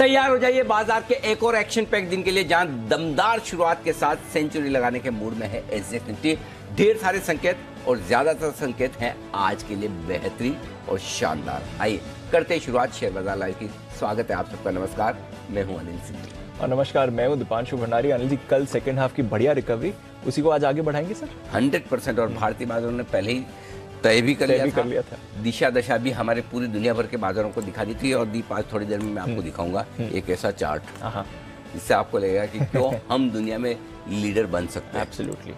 तैयार हो जाइए बाजार के एक और एक्शन पैक दिन के लिए, जहां दमदार शुरुआत के साथ सेंचुरी लगाने के मूड में है एसजीएक्स निफ्टी। ढेर सारे संकेत और ज्यादातर संकेत हैं आज के लिए बेहतरीन और शानदार। आइए करते हैं शुरुआत शेयर बाजार लाइव की। स्वागत है आप सबका। नमस्कार, मैं हूं अनिल सिंह। और नमस्कार, मैं हूं दीपांशु भंडारी। अनिल जी, कल सेकंड हाफ की बढ़िया रिकवरी, उसी को आज आगे बढ़ाएंगे सर? 100%। और भारतीय बाजारों ने पहले ही तय भी कर लिया था। दिशा दशा भी हमारे पूरी दुनिया भर के बाजारों को दिखा दी थी। और दीप आज थोड़ी देर में मैं आपको दिखाऊंगा एक ऐसा चार्ट जिससे आपको लगेगा कि क्यों हम दुनिया में लीडर बन सकते हैं। एब्सोल्युटली,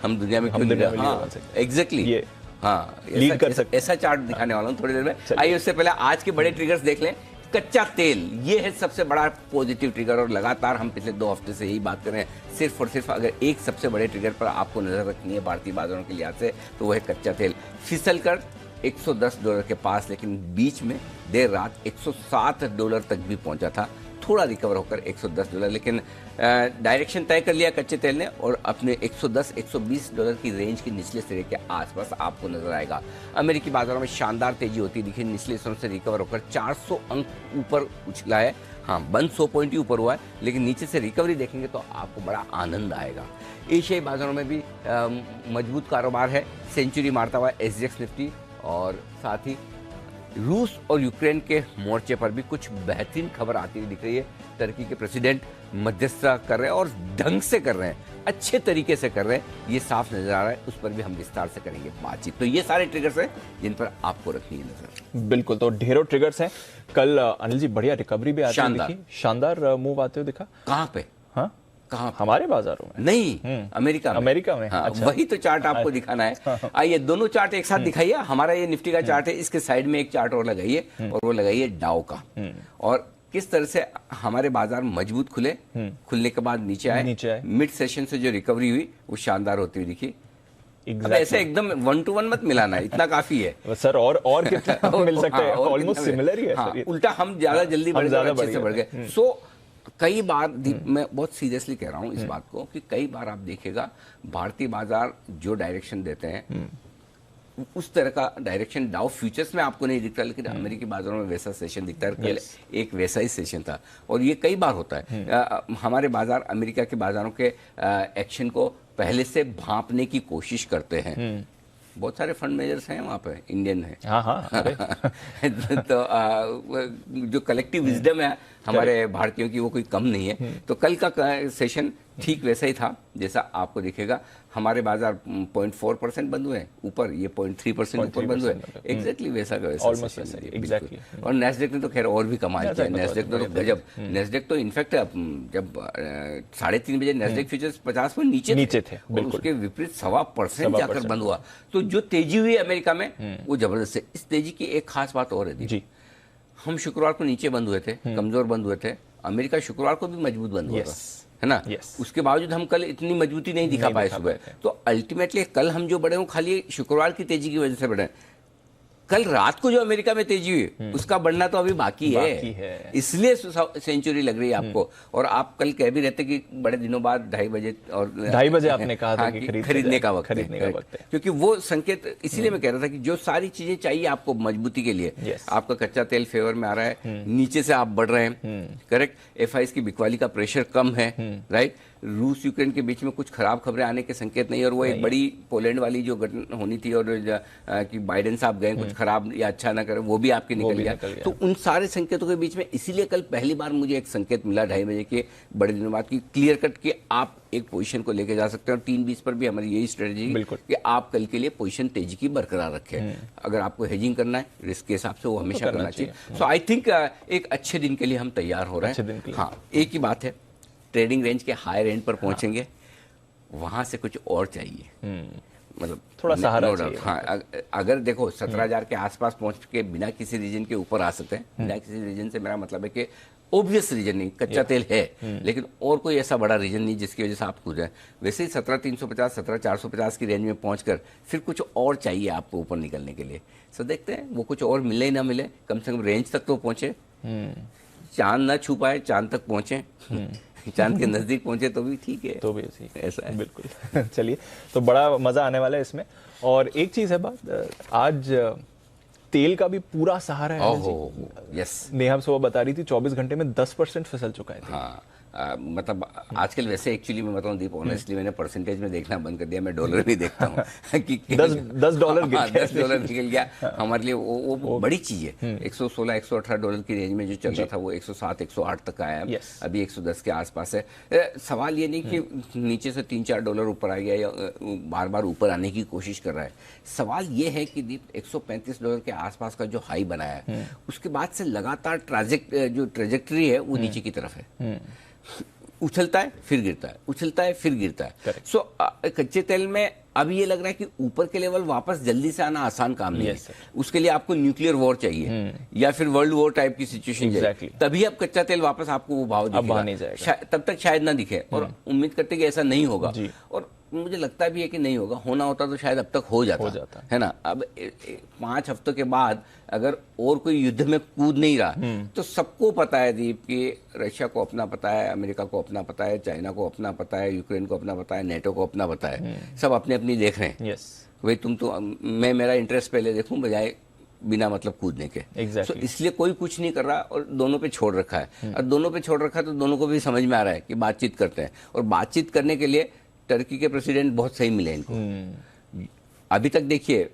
हम दुनिया में क्यों लीडर बन सकते हैं। एग्जैक्टली, हाँ, लीड कर सकते हैं। ऐसा चार्ट दिखाने वाला हूँ थोड़ी देर में। आइए उससे पहले आज के बड़े ट्रिगर्स देख लें। कच्चा तेल, ये है सबसे बड़ा पॉजिटिव ट्रिगर, और लगातार हम पिछले 2 हफ्ते से यही बात कर रहे हैं। सिर्फ और सिर्फ अगर एक सबसे बड़े ट्रिगर पर आपको नजर रखनी है भारतीय बाजारों के लिहाज से, तो वो है कच्चा तेल। फिसल कर $110 के पास, लेकिन बीच में देर रात $107 तक भी पहुंचा था। थोड़ा रिकवर होकर $110, लेकिन डायरेक्शन तय कर लिया कच्चे तेल ने, और अपने $110-120 की रेंज के निचले सिरे के आसपास आपको नजर आएगा। अमेरिकी बाजारों में शानदार तेजी होती दिखी। निचले सिरों से रिकवर होकर 400 अंक ऊपर उछला है। हाँ, बंद 100 पॉइंट ही ऊपर हुआ है, लेकिन नीचे से रिकवरी देखेंगे तो आपको बड़ा आनंद आएगा। एशियाई बाजारों में भी मजबूत कारोबार है। सेंचुरी मारता हुआ एसजीएक्स निफ्टी, और साथ ही रूस और यूक्रेन के मोर्चे पर भी कुछ बेहतरीन खबर आती हुई दिख रही है। टर्की के प्रेसिडेंट मध्यस्थता कर रहे हैं और ढंग से कर रहे हैं, अच्छे तरीके से कर रहे हैं, ये साफ नजर आ रहा है। उस पर भी हम विस्तार से करेंगे बातचीत। तो ये सारे ट्रिगर्स हैं जिन पर आपको रखनी है नजर। बिल्कुल, तो ढेरों ट्रिगर्स हैं। कल अनिल जी बढ़िया रिकवरी भी आती दिखी, शानदार मूव आते हुए दिखा। कहाँ पे? हाँ, कहाँ? हमारे बाजारों में नहीं, अमेरिका में। हाँ, अच्छा। वही तो चार्ट आपको दिखाना है। आइए दोनों चार्ट एक साथ दिखाइए। हमारा ये निफ्टी का चार्ट है, इसके साइड में एक चार्ट और लगाइए, और वो लगाइए डाउ का। और किस तरह से हमारे बाजार मजबूत खुले, खुलने के बाद नीचे आए। मिड सेशन से जो रिकवरी हुई वो शानदार होती हुई दिखी। अब ऐसे एकदम 1 to 1 मत मिलाना, इतना काफी है सर। और कितना मिल सकता है? ऑलमोस्ट सिमिलर ही है। उल्टा हम ज्यादा जल्दी बढ़ गए। सो कई बार, मैं बहुत सीरियसली कह रहा हूं इस बात को, कि कई बार आप देखिएगा भारतीय बाजार जो डायरेक्शन देते हैं उस तरह का डायरेक्शन डाउ फ्यूचर्स में आपको नहीं दिखता, लेकिन अमेरिकी बाजारों में वैसा सेशन दिखता है। कल एक वैसा ही सेशन था, और ये कई बार होता है। हमारे बाजार अमेरिका के बाजारों के एक्शन को पहले से भांपने की कोशिश करते हैं। बहुत सारे फंड मैनेजर्स हैं वहाँ पे, इंडियन है। तो जो कलेक्टिव विजडम है हमारे भारतीयों की, वो कोई कम नहीं है। तो कल का सेशन ठीक वैसा ही था जैसा आपको दिखेगा। हमारे बाजार 0.4% बंद हुए ऊपर, ये 0.3% ऊपर बंद हुए। एग्जैक्टली वैसा का वैसा। और नेस्डेक ने तो खैर और भी कमाल किया। नेस्डेक तो गजब। नेस्डेक तो इनफैक्ट जब 3:30 बजे नेस्डेक फ्यूचर्स 50 पॉइंट नीचे थे, उसके विपरीत 1.25% जाकर बंद हुआ। तो जो तेजी हुई अमेरिका में वो जबरदस्त है। इस तेजी की एक खास बात और है जी, हम शुक्रवार को नीचे बंद हुए थे, कमजोर बंद हुए थे। अमेरिका शुक्रवार को भी मजबूत बंद हुआ था, है ना? उसके बावजूद हम कल इतनी मजबूती नहीं दिखा पाए सुबह। तो अल्टीमेटली कल हम जो बढ़े, खाली शुक्रवार की तेजी की वजह से बढ़े। कल रात को जो अमेरिका में तेजी हुई उसका बढ़ना तो अभी बाकी है। इसलिए सेंचुरी लग रही है आपको। और आप कल कह भी रहते कि बड़े दिनों बाद 2:30 बजे, और 2:30 बजे आपने कहा था कि खरीदने का वक्त है। क्योंकि वो संकेत, इसीलिए मैं कह रहा था कि जो सारी चीजें चाहिए आपको मजबूती के लिए, आपका कच्चा तेल फेवर में आ रहा है, नीचे से आप बढ़ रहे हैं, करेक्ट। FIs की बिकवाली का प्रेशर कम है, राइट। रूस यूक्रेन के बीच में कुछ खराब खबरें आने के संकेत नहीं, और वो एक बड़ी पोलैंड वाली जो घटना होनी थी, और कि बाइडेन साहब गए कुछ खराब या अच्छा ना करें, वो भी आपके निकल गया। तो उन सारे संकेतों के बीच में इसीलिए कल पहली बार मुझे एक संकेत मिला 2:30 बजे के बड़े दिनों बाद, की क्लियर कट कि आप एक पोजीशन को लेके जा सकते हैं। और 3:20 पर भी हमारी यही स्ट्रेटजी कि आप कल के लिए पोजीशन तेजी की बरकरार रखें। अगर आपको हेजिंग करना है रिस्क के हिसाब से, वो हमेशा करना चाहिए। सो आई थिंक एक अच्छे दिन के लिए हम तैयार हो रहे हैं। हाँ, एक ही बात है, ट्रेडिंग रेंज के हायर एंड पर पहुंचेंगे, वहां से कुछ और चाहिए, मतलब थोड़ा सहारा चाहिए। हाँ, अगर देखो 17,000 के आसपास पहुंच के बिना किसी रीजन के ऊपर आ सकते हैं। बिना किसी रीजन से मेरा मतलब है कि ऑब्वियस रीजन नहीं, कच्चा तेल है, लेकिन और कोई ऐसा बड़ा रीजन नहीं जिसकी वजह से आप कूद जाए। वैसे ही 17,350, 17,450 की रेंज में पहुंचकर फिर कुछ और चाहिए आपको ऊपर निकलने के लिए। सो देखते हैं वो कुछ और मिले ही ना मिले, कम से कम रेंज तक तो पहुंचे। चांद ना छू पाए, चांद तक पहुंचे, चांद के नजदीक पहुंचे तो भी ठीक है, तो भी ठीक है, ऐसा है। बिल्कुल। चलिए, तो बड़ा मजा आने वाला है इसमें। और एक चीज है बात, आज तेल का भी पूरा सहारा है अनिल जी। ओहो, यस। नेहा सुबह बता रही थी 24 घंटे में 10% फिसल चुका है तेल। हाँ, मतलब आजकल वैसे एक्चुअली मैं बताऊं दीप, ऑनेस्टली मैंने परसेंटेज में देखना बंद कर दिया, मैं डॉलर भी देखता हूँ कि $10 गिर गया। $10 निकल गया हमारे लिए, वो बड़ी चीज है। 116 118 डॉलर की रेंज में जो चल रहा था वो 107 108 तक आया है, अभी 110 के आसपास है। सवाल ये नहीं कि नीचे से $3-4 ऊपर आ गया या बार बार ऊपर आने की कोशिश कर रहा है। सवाल ये है कि दीप $135 के आसपास का जो हाई बनाया है उसके बाद से लगातार जो ट्रेजेक्टरी है वो नीचे की तरफ है, उछलता है फिर गिरता है, उछलता है फिर गिरता है। सो कच्चे तेल में अब ये लग रहा है कि ऊपर के लेवल वापस जल्दी से आना आसान काम नहीं है। उसके लिए आपको न्यूक्लियर वॉर चाहिए या फिर वर्ल्ड वॉर टाइप की सिचुएशन चाहिए, तभी अब कच्चा तेल वापस आपको वो भाव दिखेगा। तब तक शायद ना दिखे, और उम्मीद करते कि ऐसा नहीं होगा, और मुझे लगता भी है कि नहीं होगा। होना होता तो शायद अब तक हो जाता है ना। अब 5 हफ्तों के बाद अगर और कोई युद्ध में कूद नहीं रहा तो सबको पता है दीप कि रशिया को अपना पता है, अमेरिका को अपना पता है, चाइना को अपना पता है, यूक्रेन को अपना पता है, नेटो को अपना पता है, सब अपने अपनी देख रहे हैं। भाई तुम तो मैं मेरा इंटरेस्ट पहले देखूं बजाय बिना मतलब कूदने के। तो इसलिए कोई कुछ नहीं कर रहा और दोनों पे छोड़ रखा है, और दोनों पे छोड़ रखा है तो दोनों को भी समझ में आ रहा है कि बातचीत करते हैं, और बातचीत करने के लिए टर्की के प्रेसिडेंट बहुत सही मिले इनको। अभी तक देखिए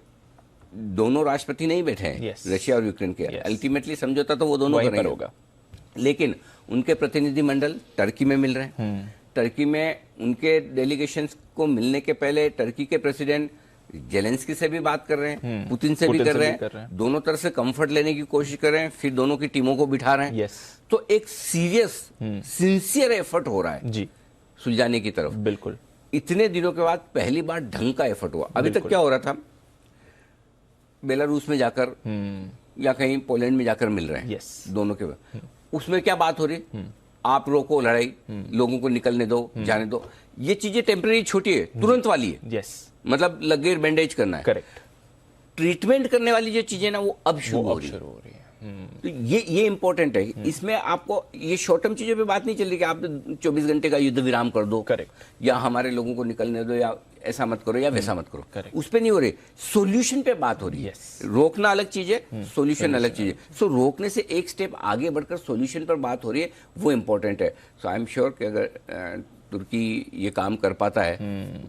दोनों राष्ट्रपति नहीं बैठे हैं, रशिया और यूक्रेन के। अल्टीमेटली समझौता तो वो दोनों करेंगे होगा, लेकिन उनके प्रतिनिधिमंडल टर्की में मिल रहे हैं। टर्की में उनके डेलीगेशंस को मिलने के पहले टर्की के प्रेसिडेंट जेलेंस्की से भी बात कर रहे हैं, पुतिन से भी कर रहे हैं, दोनों तरफ से कंफर्ट लेने की कोशिश कर रहे हैं, फिर दोनों की टीमों को बिठा रहे हैं। तो एक सीरियस सिंसियर एफर्ट हो रहा है जी सुलझाने की तरफ। बिल्कुल, इतने दिनों के बाद पहली बार ढंग का एफर्ट हुआ। अभी तक क्या हो रहा था, बेलारूस में जाकर या कहीं पोलैंड में जाकर मिल रहे हैं दोनों के। उसमें क्या बात हो रही, आप रोको लड़ाई, लोगों को निकलने दो, जाने दो। ये चीजें टेम्परेरी छोटी है, तुरंत वाली है। मतलब लकीर बैंडेज करना है। करेक्ट। ट्रीटमेंट करने वाली जो चीजें ना वो अब शुरू हो रही है। तो ये इंपॉर्टेंट है। इसमें आपको ये शॉर्ट टर्म चीजों पे बात नहीं चल रही कि आप 24 घंटे का युद्ध विराम कर दो, करेक्ट, या हमारे लोगों को निकलने दो, या ऐसा मत करो या वैसा मत करो, उस पे नहीं हो रही। सॉल्यूशन पे बात हो रही है। रोकना अलग चीज है, सॉल्यूशन अलग चीज है। सो रोकने से एक स्टेप आगे बढ़कर सॉल्यूशन पर बात हो रही है, वो इंपॉर्टेंट है। सो आई एम श्योर कि अगर तुर्की ये काम कर पाता है,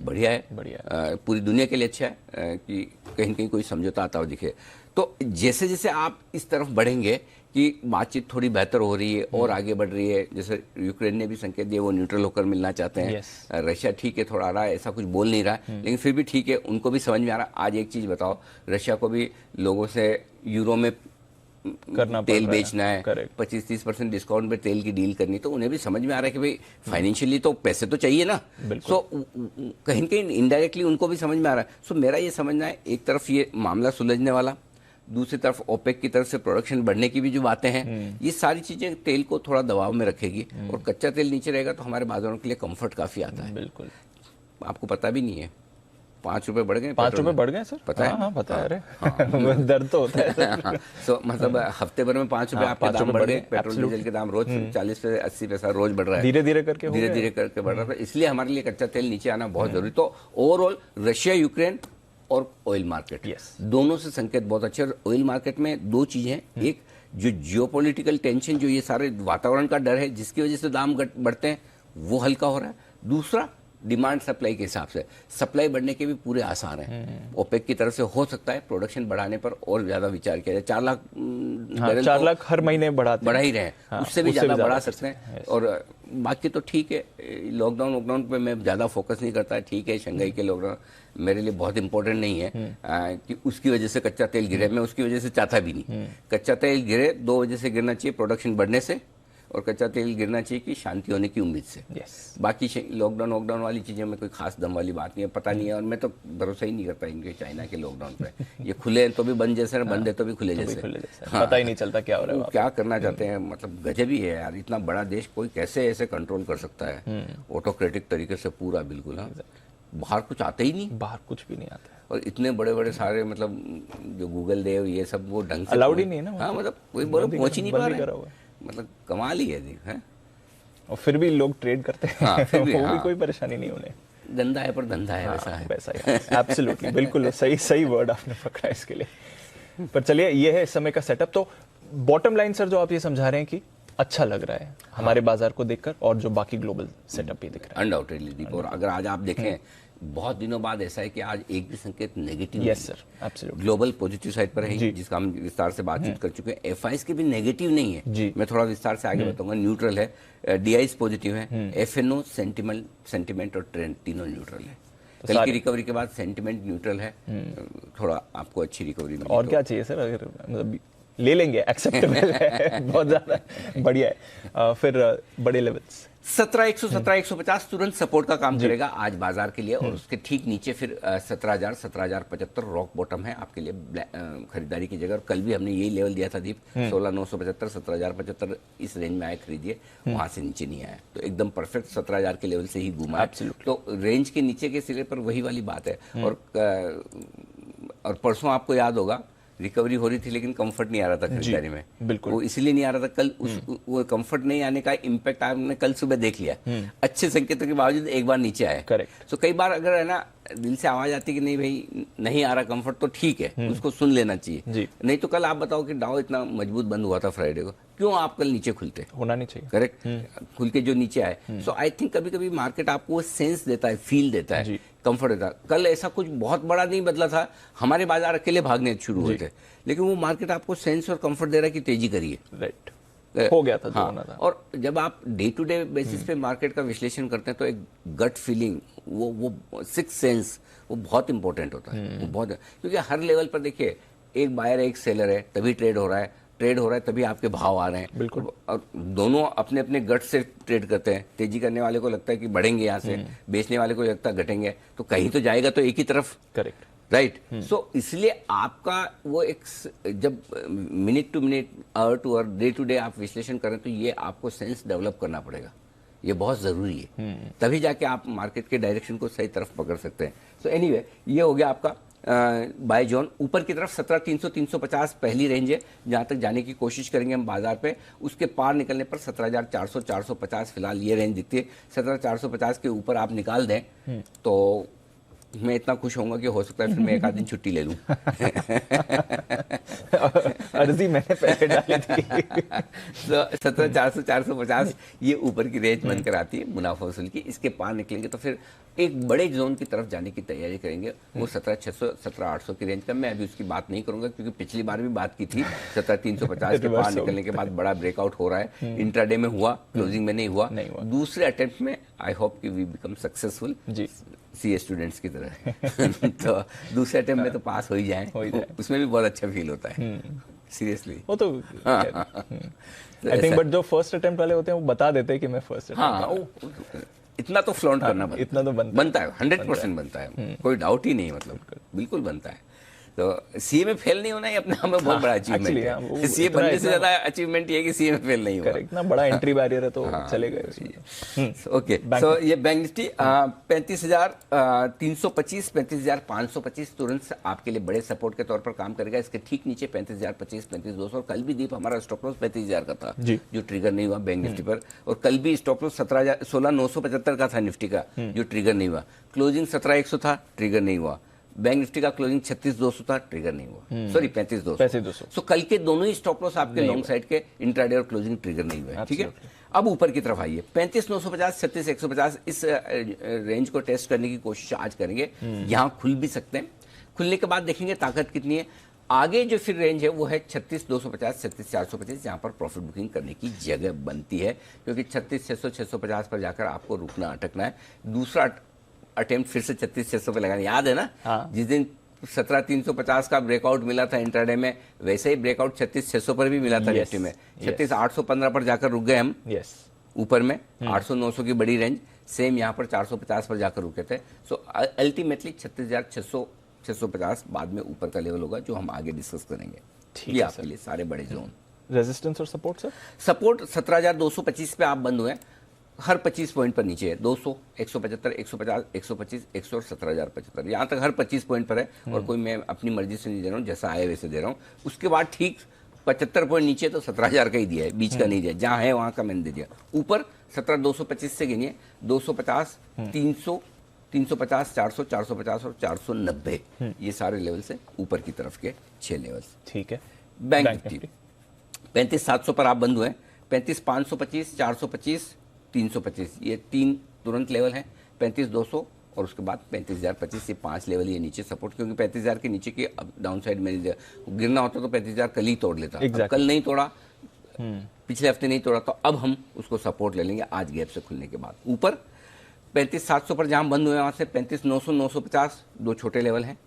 बढ़िया है, पूरी दुनिया के लिए अच्छा है कि कहीं न कहीं कोई समझौता आता हुआ दिखे। तो जैसे जैसे आप इस तरफ बढ़ेंगे कि बातचीत थोड़ी बेहतर हो रही है और आगे बढ़ रही है, जैसे यूक्रेन ने भी संकेत दिया वो न्यूट्रल होकर मिलना चाहते हैं। रशिया ठीक है थोड़ा आ रहा है, ऐसा कुछ बोल नहीं रहा है, लेकिन फिर भी ठीक है, उनको भी समझ में आ रहा है। आज एक चीज बताओ, रशिया को भी लोगों से यूरो में करना तेल बेचना है, 25-30% डिस्काउंट पे तेल की डील करनी, तो उन्हें भी समझ में आ रहा है कि भाई फाइनेंशियली तो पैसे तो चाहिए ना। सो कहीं न कहीं इनडायरेक्टली उनको भी समझ में आ रहा है। सो मेरा ये समझना है, एक तरफ ये मामला सुलझने वाला, दूसरी तरफ ओपेक की तरफ से प्रोडक्शन बढ़ने की भी जो बातें हैं, ये सारी चीजें तेल को थोड़ा दबाव में रखेगी, और कच्चा तेल नीचे रहेगा तो हमारे बाजारों के लिए कंफर्ट काफी आता है। बिल्कुल, आपको पता भी नहीं है, 5 रुपए बढ़ गए, 5 रुपए बढ़ गए सर, पता है? हाँ, पता है। अरे दर्द तो होता है। सो मतलब हफ्ते भर में 5 रुपए आपके दाम बढ़ गए। पेट्रोल डीजल के दाम रोज 40 से 80 पैसा रोज बढ़ रहा है, धीरे धीरे करके बढ़ रहा है। इसलिए हमारे लिए कच्चा तेल नीचे आना बहुत जरूरी। तो ओवरऑल रशिया, यूक्रेन और ऑयल मार्केट, दोनों से संकेत बहुत अच्छे। और ऑयल मार्केट में 2 चीजें हैं, एक जो जियोपॉलिटिकल टेंशन, जो ये सारे वातावरण का डर है जिसकी वजह से दाम बढ़ते हैं, वो हल्का हो रहा है। दूसरा डिमांड सप्लाई के हिसाब से सप्लाई बढ़ने के भी पूरे आसार हैं। ओपेक की तरफ से हो सकता है प्रोडक्शन बढ़ाने पर और ज्यादा विचार किया जाए। 4 लाख बैरल 4 लाख हर महीने बढ़ा ही रहे हैं, उससे भी ज्यादा बढ़ा सकते हैं। और बाकी तो ठीक है, लॉकडाउन पे मैं ज्यादा फोकस नहीं करता। ठीक है, शंघाई के लॉकडाउन मेरे लिए बहुत इंपॉर्टेंट नहीं है कि उसकी वजह से कच्चा तेल गिरे, मैं उसकी वजह से चाहता भी नहीं। कच्चा तेल गिरे 2 वजह से गिरना चाहिए, प्रोडक्शन बढ़ने से, और कच्चा तेल गिरना चाहिए कि शांति होने की उम्मीद से। बाकी लॉकडाउन वाली चीजें में कोई खास दम वाली बात नहीं है, पता नहीं है, और मैं तो भरोसा ही नहीं करता इनके चाइना के लॉकडाउन पे। ये खुले तो भी बंद जैसे, बंद है तो भी खुले जैसे, पता ही नहीं चलता क्या हो रहा है, क्या करना चाहते हैं। मतलब गजब ही है यार, इतना बड़ा देश कोई कैसे ऐसे कंट्रोल कर सकता है ऑटोक्रेटिक तरीके से पूरा, बिल्कुल। हाँ, बाहर कुछ आता ही नहीं, बाहर कुछ भी नहीं आता। और इतने बड़े बड़े सारे मतलब जो गूगल देव ये सब वो ढंग से अलाउड ही नहीं है ना। हाँ, मतलब कोई पहुंच ही नहीं पा रहा है, मतलब कमाल ही है। और फिर भी लोग ट्रेड करते हैं। हाँ, फिर भी, वो भी कोई परेशानी नहीं उन्हें। गंदा है पर धंधा है, वैसा है। एब्सोल्युटली, बिल्कुल सही वर्ड आपने पकड़ा इसके लिए। पर चलिए ये है इस समय का सेटअप। तो बॉटम लाइन सर जो आप ये समझा रहे हैं कि अच्छा लग रहा है हमारे बाजार को देखकर, और जो बाकी ग्लोबल सेटअप भी दिख रहा है अनडाउटेडली दीप। और अगर आज आप देखें बहुत दिनों बाद ऐसा है कि आज एक भी संकेत negative, yes sir absolutely, global positive side पर है, जिसका हम विस्तार से बातचीत कर चुके हैं। एफआईएस के भी नेगेटिव नहीं है जी, मैं थोड़ा विस्तार से आगे बताऊंगा। न्यूट्रल है, डीआईस पॉजिटिव है, एफएनओ सेंटिमेंट और ट्रेंड तीनों न्यूट्रल है। तो कल की रिकवरी के बाद सेंटिमेंट न्यूट्रल है, थोड़ा आपको अच्छी रिकवरी मिली। और क्या चाहिए सर, अगर मतलब ले लेंगे एक्सेप्टेबल है, बहुत ज्यादा बढ़िया है। फिर बड़े लेवल्स 17,117, 150 तुरंत सपोर्ट का काम करेगा आज बाजार के लिए। और उसके ठीक नीचे फिर 17,000, 17,075 रॉक बॉटम है आपके लिए खरीदारी की जगह। और कल भी हमने यही लेवल दिया था दीप, 16,975, 17,075 इस रेंज में आए खरीदिए, वहां से नीचे नहीं आया। तो एकदम परफेक्ट 17,000 के लेवल से ही घूमा है। तो रेंज के नीचे के सिरे पर वही वाली बात है। और परसों आपको याद होगा रिकवरी हो रही थी लेकिन कंफर्ट नहीं आ रहा था खरीदारी में, बिल्कुल वो इसलिए नहीं आ रहा था। कल वो कंफर्ट नहीं आने का इम्पैक्ट आपने कल सुबह देख लिया। अच्छे संकेतों के बावजूद एक बार नीचे आए। करेक्ट। तो कई बार अगर है ना दिल से आवाज आती है कि नहीं भाई नहीं आ रहा कंफर्ट, तो ठीक है, उसको सुन लेना चाहिए। नहीं तो कल आप बताओ कि डाउ इतना मजबूत बंद हुआ था फ्राइडे को, क्यों आप कल नीचे खुलते? होना नहीं चाहिए। करेक्ट, खुल के जो नीचे आए। सो आई थिंक कभी कभी मार्केट आपको सेंस देता है, फील देता है, कंफर्ट देता है। कल ऐसा कुछ बहुत बड़ा नहीं बदला था, हमारे बाजार अकेले भागने शुरू हुए थे, लेकिन वो मार्केट आपको सेंस और कंफर्ट दे रहा है कि तेजी करिए। राइट, हो गया था, हाँ, होना था। और जब आप डे टू डे बेसिस पे मार्केट का विश्लेषण करते हैं तो एक गट फीलिंग, वो सिक्स सेंस, वो बहुत इंपॉर्टेंट होता है। वो बहुत, क्योंकि हर लेवल पर देखिए एक बायर है एक सेलर है, तभी ट्रेड हो रहा है तभी आपके भाव आ रहे हैं। बिल्कुल। और दोनों अपने अपने गट से ट्रेड करते हैं। तेजी करने वाले को लगता है कि बढ़ेंगे यहाँ से, बेचने वाले को लगता है घटेंगे, तो कहीं तो जाएगा तो एक ही तरफ। Correct, right. सो इसलिए आपका वो एक जब minute to minute, hour to hour, day to day आप विश्लेषण करें तो ये आपको सेंस डेवलप करना पड़ेगा, ये बहुत जरूरी है। तभी जाके आप मार्केट के डायरेक्शन को सही तरफ पकड़ सकते हैं। सो एनीवे ये हो गया आपका बाय जोन। ऊपर की तरफ 17,300, 350 पहली रेंज है जहां तक जाने की कोशिश करेंगे हम बाजार पे। उसके पार निकलने पर 17,400, 450 फिलहाल ये रेंज दिखती है। 17,450 के ऊपर आप निकाल दें तो मैं इतना खुश होऊंगा कि हो सकता है फिर मैं एक आध दिन छुट्टी ले लूं। अर्जी मैंने पहले डाली थी। तो 17,400, 450 ये ऊपर की रेंज बनकर आती है मुनाफा वसूल की। इसके पार निकलेंगे तो फिर एक बड़े जोन की तरफ जाने की तैयारी करेंगे, वो 17,600, 17,800 की रेंज का। मैं अभी उसकी बात नहीं करूंगा क्योंकि पिछली बार भी बात की थी। 17,350 के पार निकलने के बाद बड़ा ब्रेकआउट हो रहा है, इंट्राडे में हुआ, क्लोजिंग में नहीं हुआ। दूसरे अटेम्प्ट में आई होप कि वी बिकम सक्सेसफुल जी, सीए स्टूडेंट्स की तरह। तो दूसरे अटेम्प्ट में तो पास हो ही जाए, उसमें भी बहुत अच्छा फील होता है सीरियसली। वो तो आई थिंक, बट जो फर्स्ट अटेम्प्ट वाले होते हैं वो बता देते हैं कि मैं फर्स्ट अटेम्प्ट, इतना तो फ्लॉन्ट करना बनता है, इतना तो बनता है, 100% बनता है, कोई डाउट ही नहीं, मतलब बिल्कुल बनता है। तो सीए में फेल नहीं होना ही अपने आप में बहुत बड़ा अचीवमेंट है। सीए बनने से ज्यादा अचीवमेंट ये है कि सीए में फेल नहीं हुआ। इतना बड़ा एंट्री बैरियर है तो चलेगा। ओके, सो ये बैंक निफ्टी 35,325, 35,525 तुरंत आपके लिए बड़े सपोर्ट के तौर पर काम करेगा। इसके ठीक नीचे 35,025, 35,200। और कल भी दीप हमारा स्टॉप लॉस 35,000 का था जो ट्रिगर नहीं हुआ बैंक निफ्टी पर। और कल भी स्टॉप लॉस 16,975 का था निफ्टी का, जो ट्रिगर नहीं हुआ। क्लोजिंग 17,100 था, ट्रिगर नहीं हुआ। बैंक निफ्टी का क्लोजिंग 36,200 था, ट्रिगर नहीं हुआ। सॉरी 35,200। सो कल के दोनों ही स्टॉप लॉस आपके लॉन्ग साइड के इंट्राडे और क्लोजिंग ट्रिगर नहीं हुए। ठीक है, अब ऊपर की तरफ आइए। 35,950, 36,150 इस रेंज को टेस्ट करने की कोशिश आज करेंगे। यहां खुल भी सकते हैं, खुलने के बाद देखेंगे ताकत कितनी है। आगे जो फिर रेंज है वो है 36,250, 36,425, जहां पर प्रॉफिट बुकिंग करने की जगह बनती है, क्योंकि 36,600, 650 पर जाकर आपको रुकना अटकना है। दूसरा अटेम्प्ट फिर से 36,600 पे लगाना, याद है ना? जिस दिन 17,350 का ब्रेकआउट मिला था इंट्राडे में, वैसे ही ब्रेकआउट 36,600 पर भी मिला था निफ्टी में। 36,815 पर जाकर रुक गए हम ऊपर में। 800-900 की बड़ी रेंज, सेम यहाँ पर 450 पर जाकर रुके थे। सो अल्टीमेटली 36,600, 650 बाद में ऊपर का लेवल होगा जो हम आगे डिस्कस करेंगे। ये आपके लिए सारे बड़े जोन। रेजिस्टेंस और सपोर्ट सर? सपोर्ट 17,225 पे आप बंद हुए, हर 25 पॉइंट पर नीचे है। 200, 175, 150, 125, 100 और 17,075, यहाँ तक हर 25 पॉइंट पर है। और कोई मैं अपनी मर्जी से नहीं दे रहा हूँ, जैसा आए वैसे दे रहा हूँ। उसके बाद ठीक 75 पॉइंट नीचे तो 17,000 का ही दिया है, बीच का नहीं दिया, जहाँ है वहाँ का मैंने दे दिया। ऊपर 17,225 से गिनिए, 250, 300, 350, 400, 450 और 490 ये सारे लेवल से ऊपर की तरफ के 6 लेवल्स। ठीक है। बैंक निफ्टी 35,700 पर आप बंद हुए हैं। 35,525, 425, 325 ये 3 तुरंत लेवल हैं। 35,200 और उसके बाद 35,025 ये 5 लेवल ये नीचे सपोर्ट, क्योंकि 35,000 के नीचे की अब डाउन साइड में गिरना होता तो 35,000 कल ही तोड़ लेता। Exactly. अब कल नहीं तोड़ा, पिछले हफ्ते नहीं तोड़ा, तो अब हम उसको सपोर्ट ले लेंगे आज गैप से खुलने के बाद। ऊपर 35,700 पर जहां बंद हुए वहां से 35,900, 950 दो छोटे लेवल हैं।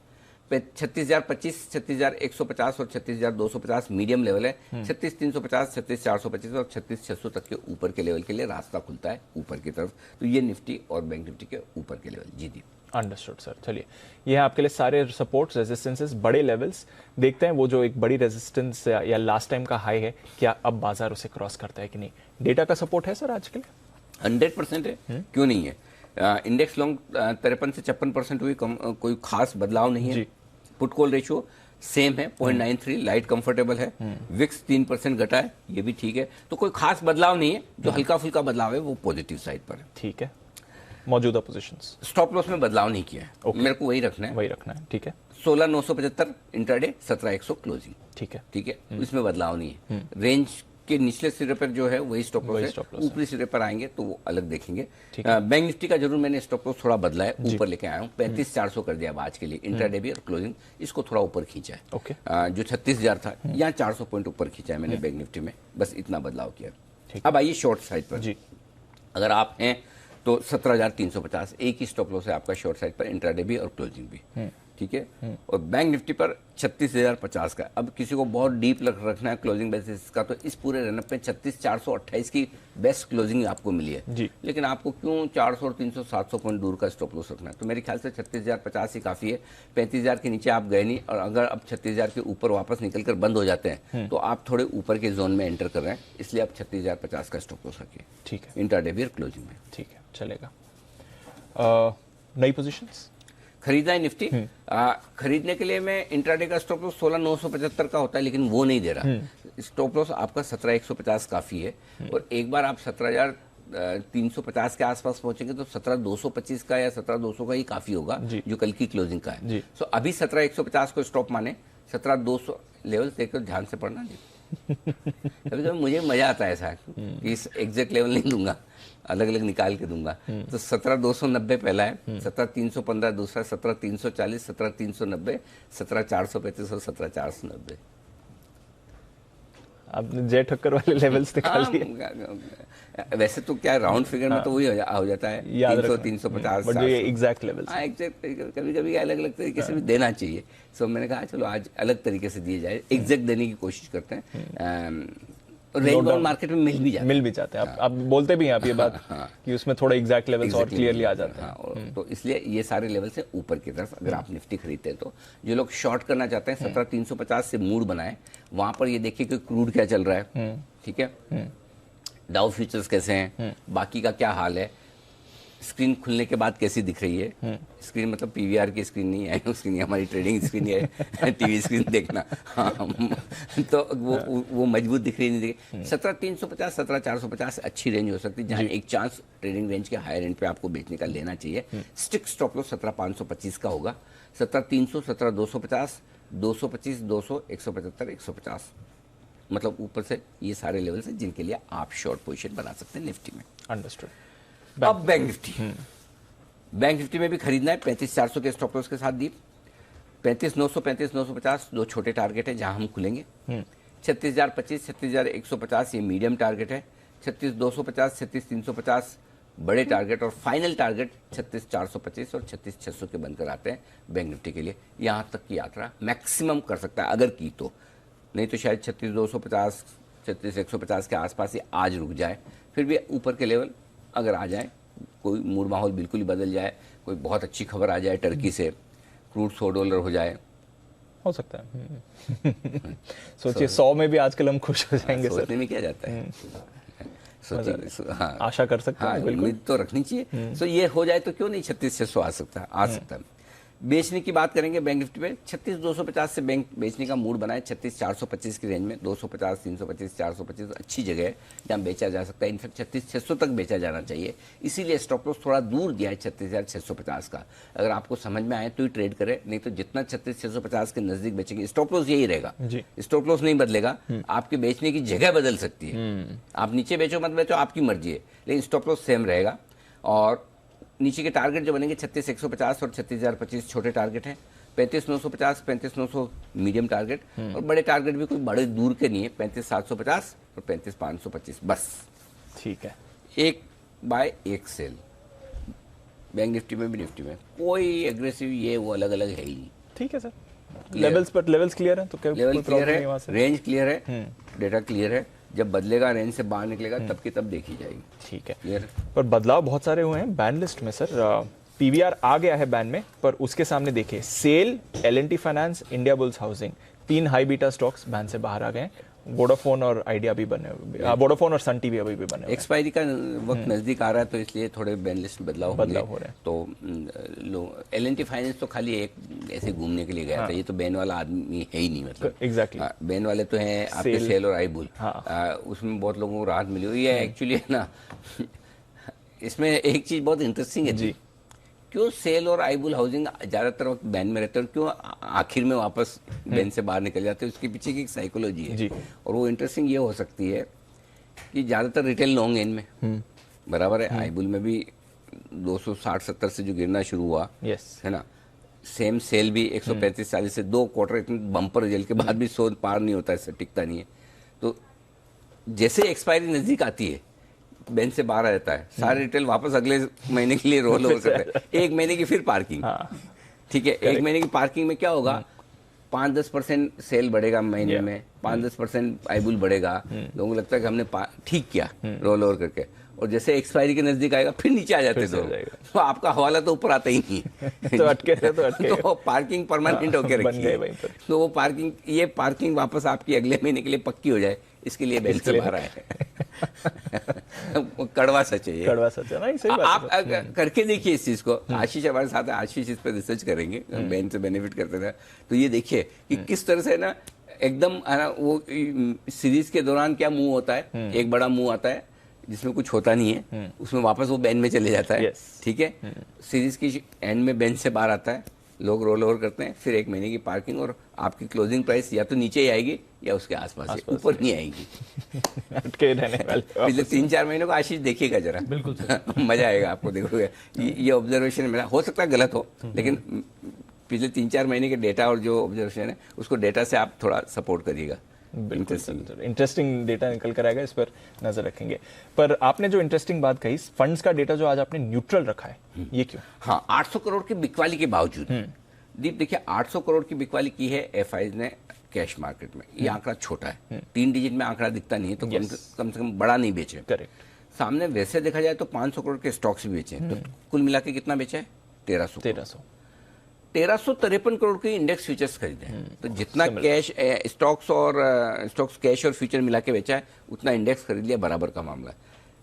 36,025, 36,150 और 36,250 मीडियम लेवल है। 36,350, 36,425 और 36,600 तक के ऊपर के लेवल के लिए रास्ता खुलता है ऊपर की तरफ। तो ये निफ्टी और बैंक निफ्टी के ऊपर के लेवल। जी दी, अंडरस्टूड सर। चलिए, ये है आपके लिए सारे सपोर्ट्स, रेजिस्टेंसेस, बड़े लेवल्स। देखते हैं वो जो एक बड़ी रेजिस्टेंस या लास्ट टाइम का हाई है, क्या अब बाजार उसे क्रॉस करता है कि नहीं। डेटा का सपोर्ट है सर आज के लिए? 100% है, क्यों नहीं है। इंडेक्स लॉन्ग 53 से 56% हुई, कोई खास बदलाव नहीं है। पुट कॉल रेशियो सेम है 0.93, लाइट कंफर्टेबल है। विक्स 3% घटा है, ये भी ठीक है। तो कोई खास बदलाव नहीं है, जो हल्का फुल्का बदलाव है वो पॉजिटिव साइड पर है। ठीक है। मौजूदा पोजीशंस, स्टॉप लॉस में बदलाव नहीं किया है, मेरे को वही रखना है, वही रखना है। ठीक है। 16,975 इंट्राडे, 17,100 क्लोजिंग। ठीक है। ठीक है, इसमें बदलाव नहीं है। रेंज के निचले सिरे पर जो है वही स्टॉप लॉस है, ऊपरी सिरे पर आएंगे तो वो अलग देखेंगे। बैंक निफ्टी का जरूर मैंने स्टॉप लॉस थोड़ा बदला है, ऊपर लेके आया हूँ। 35,400 कर दिया अब आज के लिए, इंट्राडे भी और क्लोजिंग इसको थोड़ा ऊपर खींचा है। ओके। जो 36,000 था यहाँ 400 पॉइंट ऊपर खींचा है मैंने बैंक निफ्टी में, बस इतना बदलाव किया। अब आइए शॉर्ट साइड पर जी। अगर आप हैं तो 17,350 एक ही स्टॉप लॉस है आपका शॉर्ट साइड पर, इंट्राडे भी और क्लोजिंग भी। ठीक है। और बैंक निफ्टी पर 36,050 का। अब किसी को बहुत डीप रखना है क्लोजिंग बेसिस का, तो इस पूरे रनअप में 36,428 की बेस्ट क्लोजिंग आपको मिली है जी। लेकिन आपको क्यों 400 और 300, 700 पॉइंट दूर का स्टॉप लॉस रखना है? तो मेरे ख्याल से 36,050 ही काफ़ी है। 35,000 के नीचे आप गए नहीं, और अगर अब 36,000 के ऊपर वापस निकल कर बंद हो जाते हैं तो आप थोड़े ऊपर के जोन में एंटर कर रहे हैं, इसलिए आप 36,050 का स्टॉप लॉस रखिए। ठीक है। इंट्राडे भी और क्लोजिंग में। ठीक है, चलेगा। नई पोजीशंस खरीदना है निफ्टी। खरीदने के लिए मैं इंट्राडे का स्टॉप लॉस 16,975 का होता है, लेकिन वो नहीं दे रहा। स्टॉप लॉस आपका 17,150 काफी है, और एक बार आप 17,350 के आसपास पहुंचेंगे तो 17,225 का या 17,200 का ही काफी होगा, जो कल की क्लोजिंग का है। सो अभी 17,150 को स्टॉप माने, 17,200 लेवल देखकर ध्यान से पढ़ना जी। कभी कभी मुझे मजा आता है ऐसा कि इस एग्जैक्ट लेवल नहीं दूंगा, अलग अलग निकाल के दूंगा। तो 17,290 पहला है, 17,315 दूसरा, 17,340, 17,390, 17,435 और 17,490। आपने जय ठक्कर वाले लेवल्स निकाल लिए। वैसे तो क्या राउंड फिगर में तो वही हो जाता है, 300, 350, बट ये एग्जैक्ट लेवल्स। हाँ एग्जैक्ट, कभी कभी अलग अलग तरीके से भी देना चाहिए। सो मैंने कहा चलो आज अलग तरीके से दिए जाए, एग्जैक्ट देने की कोशिश करते हैं। रेंज बाउंड मार्केट में मिल भी जाते हैं। आप बोलते भी हैं आप ये बात कि उसमें थोड़ा एग्जैक्ट लेवल्स और क्लियरली आ जाते हैं। तो इसलिए ये सारे लेवल से ऊपर की तरफ अगर आप निफ्टी खरीदते हैं तो जो लोग शॉर्ट करना चाहते हैं 17,350 से मूड बनाए, वहां पर ये देखिए कि क्रूड क्या चल रहा है। ठीक है, डाउ फ्यूचर्स कैसे हैं, बाकी का क्या हाल है, स्क्रीन खुलने के बाद कैसी दिख रही है। स्क्रीन मतलब पीवीआर की स्क्रीन नहीं है, स्क्रीन हमारी ट्रेडिंग स्क्रीन है, टीवी स्क्रीन देखना। हाँ, तो वो मजबूत दिख रही नहीं दिख रही। 17,350, 17,450 अच्छी रेंज हो सकती है, जहाँ एक चांस ट्रेडिंग रेंज के हायर एंड पे आपको बेचने का लेना चाहिए। स्टिक स्टॉप लॉस 17,525 का होगा, 17,300, 17,250, 225, 200, 175, 150, मतलब ऊपर से ये सारे लेवल से जिनके लिए आप शॉर्ट पोजीशन बना सकते हैं निफ्टी में। अंडरस्टूड। अब बैंक निफ्टी, बैंक निफ्टी में भी खरीदना है 35,400 के स्टॉप लॉस के साथ दी। 35,900, 35,950 दो छोटे टारगेट है जहां हम खुलेंगे। 36,025, 36,150 ये मीडियम टारगेट है। 36,250, 36,350 बड़े टारगेट, और फाइनल टारगेट 36,425 और 36,600 के बनकर आते हैं बैंक निफ्टी के लिए। यहां तक की यात्रा मैक्सिमम कर सकता है अगर की तो, नहीं तो शायद 36,250, 36,150 के आसपास ही आज रुक जाए। फिर भी ऊपर के लेवल अगर आ जाए, कोई मूड माहौल बिल्कुल ही बदल जाए, कोई बहुत अच्छी खबर आ जाए टर्की से, क्रूड $100 हो जाए, हो सकता है। सोचिए 100 में भी आजकल हम खुश हो जाएंगे। सोचने में क्या जाता है, हाँ, आशा कर सकते हैं, उम्मीद तो रखनी चाहिए। सो ये हो जाए तो क्यों नहीं 36,600 आ सकता है। बेचने की बात करेंगे बैंक निफ्टी पे 36,250 से बैंक बेचने का मूड बना है। 36,425 की रेंज में 250, 325, 425 अच्छी जगह है जहां बेचा जा सकता है। इनफैक्ट 36,600 तक बेचा जाना चाहिए, इसीलिए स्टॉप लॉस थोड़ा दूर दिया है 36,650 का। अगर आपको समझ में आए तो ही ट्रेड करें, नहीं तो जितना 36,650 के नजदीक बेचेंगे स्टॉप लॉस यही रहेगा। स्टॉप लॉस नहीं बदलेगा, आपके बेचने की जगह बदल सकती है। आप नीचे बेचो मत बेचो आपकी मर्जी है, लेकिन स्टॉप लॉस सेम रहेगा। और नीचे के टारगेट जो बनेंगे 36,150 और 36,025 छोटे टारगेट हैं। 35,950, 35,900 मीडियम टारगेट, और बड़े टारगेट भी कोई बड़े दूर के नहीं है, 35,750 और 35,525 बस। ठीक है, 1 बाय 1 सेल बैंक निफ्टी में भी, निफ्टी में कोई एग्रेसिव ये वो अलग अलग है ही नहीं। ठीक है सर, लेवल्स क्लियर है तो क्या लेवल क्लियर है, वहाँ से? रेंज क्लियर है, डेटा क्लियर है। जब बदलेगा रेंज से बाहर निकलेगा तब की तब देखी जाएगी। ठीक है, क्लियर। पर बदलाव बहुत सारे हुए हैं बैन लिस्ट में सर। पीवीआर आ गया है बैन में, पर उसके सामने देखिए SAIL, L&T finance, Indiabulls housing, 3 high beta stocks ban से बाहर आ गए हैं। वोडाफोन और आइडिया भी बने हुए, वोडाफोन और सन टीवी अभी भी बने हुए हैं। एक्सपायरी का वक्त नजदीक आ रहा है तो इसलिए थोड़े बैन लिस्ट में बदलाव हो रहे हैं। तो एल&टी फाइनेंस तो खाली एक ऐसे घूमने के लिए गया था, ये तो बैन वाला आदमी है ही नहीं, मतलब एग्जैक्टली बैन वाले तो हैं आपके सेल और आईबुल। उसमें बहुत लोगों को राहत मिली हुई है एक्चुअली ना। इसमें एक चीज बहुत इंटरेस्टिंग है जी, क्यों सेल और आईबुल हाउसिंग ज्यादातर वक्त बैन में रहते हैं और क्यों आखिर में वापस बैन से बाहर निकल जाते हैं, उसके पीछे की एक साइकोलॉजी है जी। और वो इंटरेस्टिंग ये हो सकती है कि ज्यादातर रिटेल लॉन्ग एंड में बराबर है। आईबुल में भी 260-70 से जो गिरना शुरू हुआ है ना, सेम सेल भी 135-40 से 2 क्वार्टर इतने बम्पर रिजल्ट के बाद भी 100 पार नहीं होता है, इससे टिकता नहीं है। तो जैसे एक्सपायरी नजदीक आती है बैंक से बाहर आ जाता है, सारे रिटेल वापस अगले महीने के लिए रोल ओवर करते हैं। 1 महीने की फिर पार्किंग, ठीक है। 1 महीने की पार्किंग में क्या होगा, 5-10% सेल बढ़ेगा महीने में, 5-10% आईबुल बढ़ेगा। लोगों को लगता है कि हमने ठीक किया रोल ओवर करके, और जैसे एक्सपायरी के नजदीक आएगा फिर नीचे आ जाते तो आपका हवाला तो ऊपर आता ही नहीं। तो अटके तो पार्किंग परमानेंट होके रखी है, तो वो पार्किंग वापस आपकी अगले महीने के लिए पक्की हो जाए, इसके लिए बैंक से बाहर आए। कड़वा सच है ये, कड़वा सच है ना, सही बात आप करके देखिए इस चीज को। आशीष हमारे साथ है, आशीष इस पर रिसर्च करेंगे, बैंक से बेनिफिट करते थे, तो ये देखिए कि किस तरह से ना एकदम वो सीरीज के दौरान क्या मुंह होता है, एक बड़ा मुंह आता है जिसमें कुछ होता नहीं है, उसमें वापस वो बैन में चले जाता है, ठीक है। सीरीज की एंड में बैन से बाहर आता है, लोग रोल ओवर करते हैं, फिर 1 महीने की पार्किंग, और आपकी क्लोजिंग प्राइस या तो नीचे ही आएगी या उसके आसपास, ऊपर नहीं आएगी। अटके रहने वाले पिछले 3-4 महीनों को आशीष देखिएगा जरा, बिल्कुल मजा आएगा आपको, देखोगे। ये ऑब्जर्वेशन मेरा हो सकता है गलत हो, लेकिन पिछले 3-4 महीने के डेटा और जो ऑब्जर्वेशन है उसको डेटा से आप थोड़ा सपोर्ट करिएगा। इंटरेस्टिंग डेटा निकल कर आएगा, इस पर नजर रखेंगे। पर आपने जो इंटरेस्टिंग बात कही, फंड्स का डेटा जो आज आपने न्यूट्रल रखा है, ये क्यों? हाँ, 800 करोड़ की बिकवाली के बावजूद दीप देखिए 800 करोड़ की बिकवाली की है एफआईज ने कैश मार्केट में। ये आंकड़ा छोटा है, 3 डिजिट में आंकड़ा दिखता नहीं है, तो कम से कम बड़ा नहीं बेचे। करेक्ट। सामने वैसे देखा जाए तो 500 करोड़ के स्टॉक्स भी बेचे, तो कुल मिला के कितना बेचा है? 1353 करोड़ के इंडेक्स फ्यूचर्स खरीदे हैं। तो जितना कैश स्टॉक्स कैश और फ्यूचर मिला के बेचा है, उतना इंडेक्स खरीद लिया, बराबर का मामला है।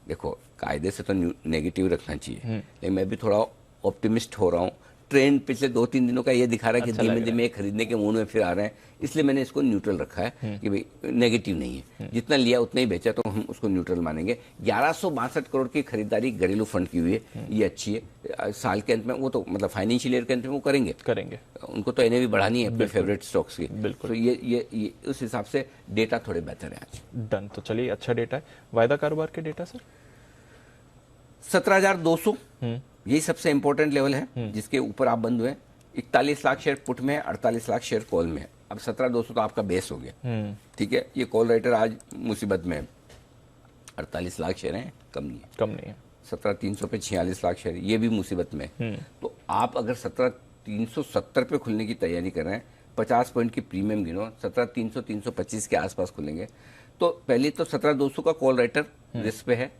देखो कायदे से तो नेगेटिव रखना चाहिए, लेकिन मैं भी थोड़ा ऑप्टिमिस्ट हो रहा हूँ। ट्रेंड पिछले 2-3 दिनों का ये दिखा रहा है कि धीमे धीमे खरीदने के मूड में फिर आ रहे हैं, इसलिए मैंने इसको न्यूट्रल रखा है कि भाई नेगेटिव नहीं है, जितना लिया उतना ही बेचा, तो हम उसको न्यूट्रल मानेंगे। 1162 करोड़ की खरीदारी घरेलू फंड की हुई है, ये अच्छी है। साल के अंत में वो तो मतलब फाइनेंशियल ईयर के अंत में वो करेंगे, उनको तो एनएवी बढ़ानी है अपने फेवरेट स्टॉक्स की, बिल्कुल। तो ये उस हिसाब से डेटा थोड़े बेहतर है आज। डन, तो चलिए अच्छा डेटा है। वायदा कारोबार के डेटा सर 17,200 यही सबसे इंपॉर्टेंट लेवल है जिसके ऊपर आप बंद हुए। 41 लाख शेयर पुट में है, 48 लाख शेयर कॉल में है। अब 17,200 तो आपका बेस हो गया, ठीक है। ये कॉल राइटर आज मुसीबत में है, 48 लाख शेयर हैं, कम नहीं है। 17,300 पे 46 लाख शेयर, ये भी मुसीबत में है। तो आप अगर 17,370 पे खुलने की तैयारी कर रहे हैं, 50 पॉइंट की प्रीमियम गिनो, 17,300 325 के आसपास खुलेंगे, तो पहले तो 17,200 का कॉल राइटर रिस्क पे है,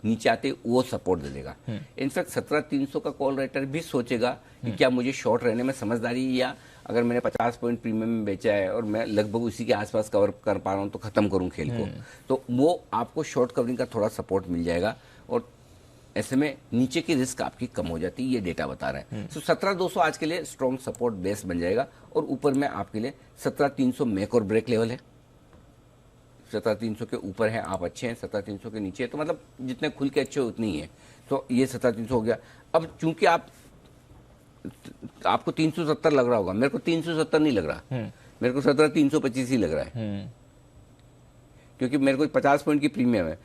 नीचे आते वो सपोर्ट दे देगा। इनफैक्ट 17,300 का कॉल राइटर भी सोचेगा कि क्या मुझे शॉर्ट रहने में समझदारी, या अगर मैंने 50 पॉइंट प्रीमियम में बेचा है और मैं लगभग उसी के आसपास कवर कर पा रहा हूं तो खत्म करूं खेल को, तो वो आपको शॉर्ट कवरिंग का थोड़ा सपोर्ट मिल जाएगा। और ऐसे में नीचे की रिस्क आपकी कम हो जाती है, ये डेटा बता रहे हैं। तो 17,200 आज के लिए स्ट्रॉन्ग सपोर्ट बेस बन जाएगा और ऊपर में आपके लिए 17,300 मेक और ब्रेक लेवल है। 17,300 के ऊपर है आप अच्छे हैं, 17,300 के नीचे है तो मतलब जितने खुल के अच्छे उतनी ही है। तो ये 17,300 हो गया। अब चूंकि आपको 370 लग रहा होगा, मेरे को 370 नहीं लग रहा, मेरे को 17,325 ही लग रहा है, क्योंकि मेरे को 50 पॉइंट की प्रीमियम है।